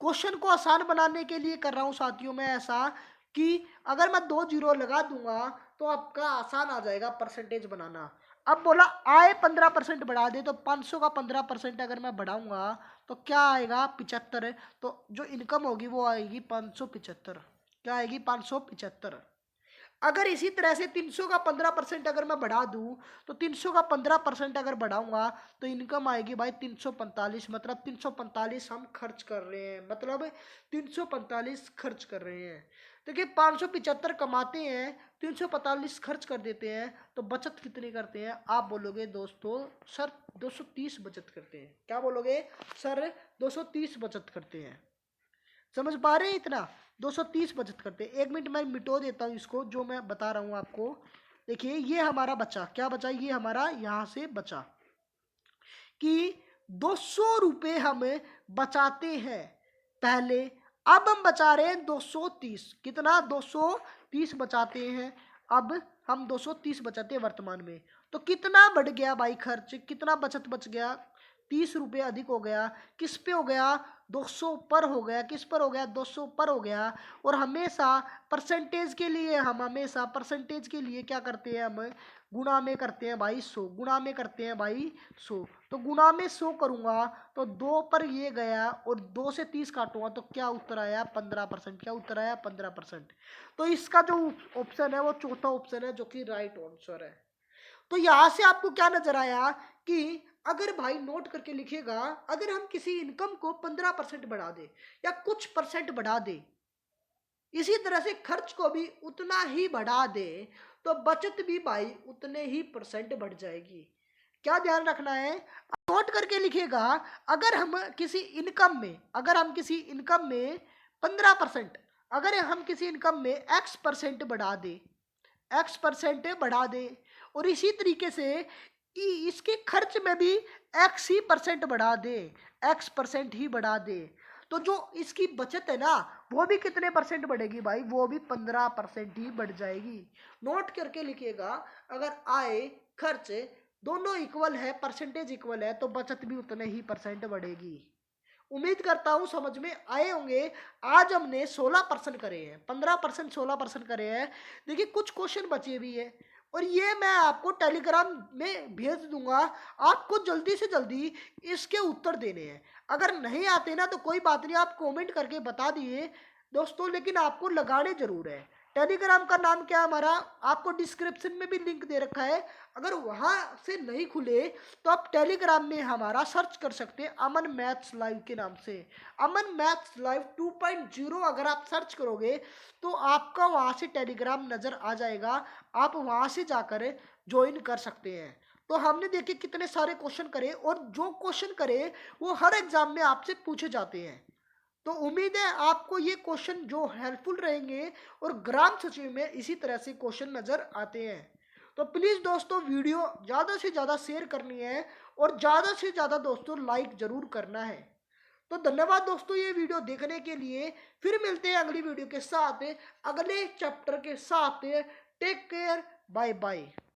A: क्वेश्चन को आसान बनाने के लिए कर रहा हूँ साथियों मैं ऐसा, कि अगर मैं 2 जीरो लगा दूंगा तो आपका आसान आ जाएगा परसेंटेज बनाना। अब बोला आए 15% बढ़ा दे, तो 500 का 15% अगर मैं बढ़ाऊंगा तो क्या आएगा, 75। तो जो इनकम होगी वो आएगी 575। क्या आएगी, 575। अगर इसी तरह से 300 का 15% अगर मैं बढ़ा दूं, तो 300 का 15% अगर बढ़ाऊंगा तो इनकम आएगी भाई 345। मतलब 345 हम खर्च कर रहे हैं, मतलब 345 खर्च कर रहे हैं। देखिए 575 कमाते हैं, 345 खर्च कर देते हैं, तो बचत कितनी करते हैं, आप बोलोगे दोस्तों सर 230 बचत करते हैं। क्या बोलोगे सर, 230 बचत करते हैं। समझ पा रहे हैं इतना, 230 बचत करते हैं। 1 मिनट मैं मिटो देता हूँ इसको, जो मैं बता रहा हूँ आपको। देखिए ये हमारा बचा, क्या बचा, ये हमारा यहाँ से बचा कि 200 रुपये हम बचाते हैं पहले। अब हम बचा रहे हैं 230, कितना, 230 बचाते हैं। अब हम 230 बचाते हैं वर्तमान में, तो कितना बढ़ गया भाई खर्च, कितना बचत बच गया, 30 रुपये अधिक हो गया। किस पे हो गया, 200 पर हो गया। किस पर हो गया, 200 पर हो गया। और हमेशा परसेंटेज के लिए, हम हमेशा परसेंटेज के लिए क्या करते हैं, हम गुणा में करते हैं भाई 100, गुणा में करते हैं भाई 100। तो गुणा में 100 करूंगा तो 2 पर ये गया, और 2 से 30 काटूंगा तो क्या उत्तर आया, 15%। क्या उत्तर आया, 15%। तो इसका जो ऑप्शन है वो चौथा ऑप्शन है, जो कि राइट आंसर है। तो यहां से आपको क्या नजर आया कि अगर भाई नोट करके लिखेगा, अगर हम किसी इनकम को 15% बढ़ा दे या कुछ परसेंट बढ़ा दे, इसी तरह से खर्च को भी उतना ही बढ़ा दे, तो बचत भी भाई उतने ही परसेंट बढ़ जाएगी। क्या ध्यान रखना है, नोट करके लिखेगा, अगर हम किसी इनकम में, अगर हम किसी इनकम में 15%, अगर हम किसी इनकम में x% बढ़ा दे, x% बढ़ा दे, और इसी तरीके से इसके खर्च में भी x ही परसेंट बढ़ा दे, x% ही बढ़ा दे, तो जो इसकी बचत है ना, वो भी कितने परसेंट बढ़ेगी भाई, वो भी 15% ही बढ़ जाएगी। नोट करके लिखिएगा, अगर आय खर्च दोनों इक्वल है, परसेंटेज इक्वल है, तो बचत भी उतने ही परसेंट बढ़ेगी। उम्मीद करता हूं समझ में आए होंगे। आज हमने 16% करे हैं, 15%, 16% करे हैं। देखिए कुछ क्वेश्चन बचे भी है, और ये मैं आपको टेलीग्राम में भेज दूंगा। आपको जल्दी से जल्दी इसके उत्तर देने हैं। अगर नहीं आते ना तो कोई बात नहीं, आप कमेंट करके बता दिए दोस्तों, लेकिन आपको लगाने जरूर है। टेलीग्राम का नाम क्या है हमारा, आपको डिस्क्रिप्शन में भी लिंक दे रखा है। अगर वहां से नहीं खुले तो आप टेलीग्राम में हमारा सर्च कर सकते हैं, अमन मैथ्स लाइव के नाम से। अमन मैथ्स लाइव 2.0 अगर आप सर्च करोगे तो आपका वहां से टेलीग्राम नजर आ जाएगा, आप वहां से जाकर ज्वाइन कर सकते हैं। तो हमने देखे कितने सारे क्वेश्चन करे, और जो क्वेश्चन करे वो हर एग्जाम में आपसे पूछे जाते हैं। तो उम्मीद है आपको ये क्वेश्चन जो हेल्पफुल रहेंगे, और ग्राम सचिव में इसी तरह से क्वेश्चन नजर आते हैं। तो प्लीज दोस्तों वीडियो ज्यादा से ज्यादा शेयर करनी है, और ज्यादा से ज्यादा दोस्तों लाइक जरूर करना है। तो धन्यवाद दोस्तों ये वीडियो देखने के लिए। फिर मिलते हैं अगली वीडियो के साथ, अगले चैप्टर के साथ। Take care, bye bye.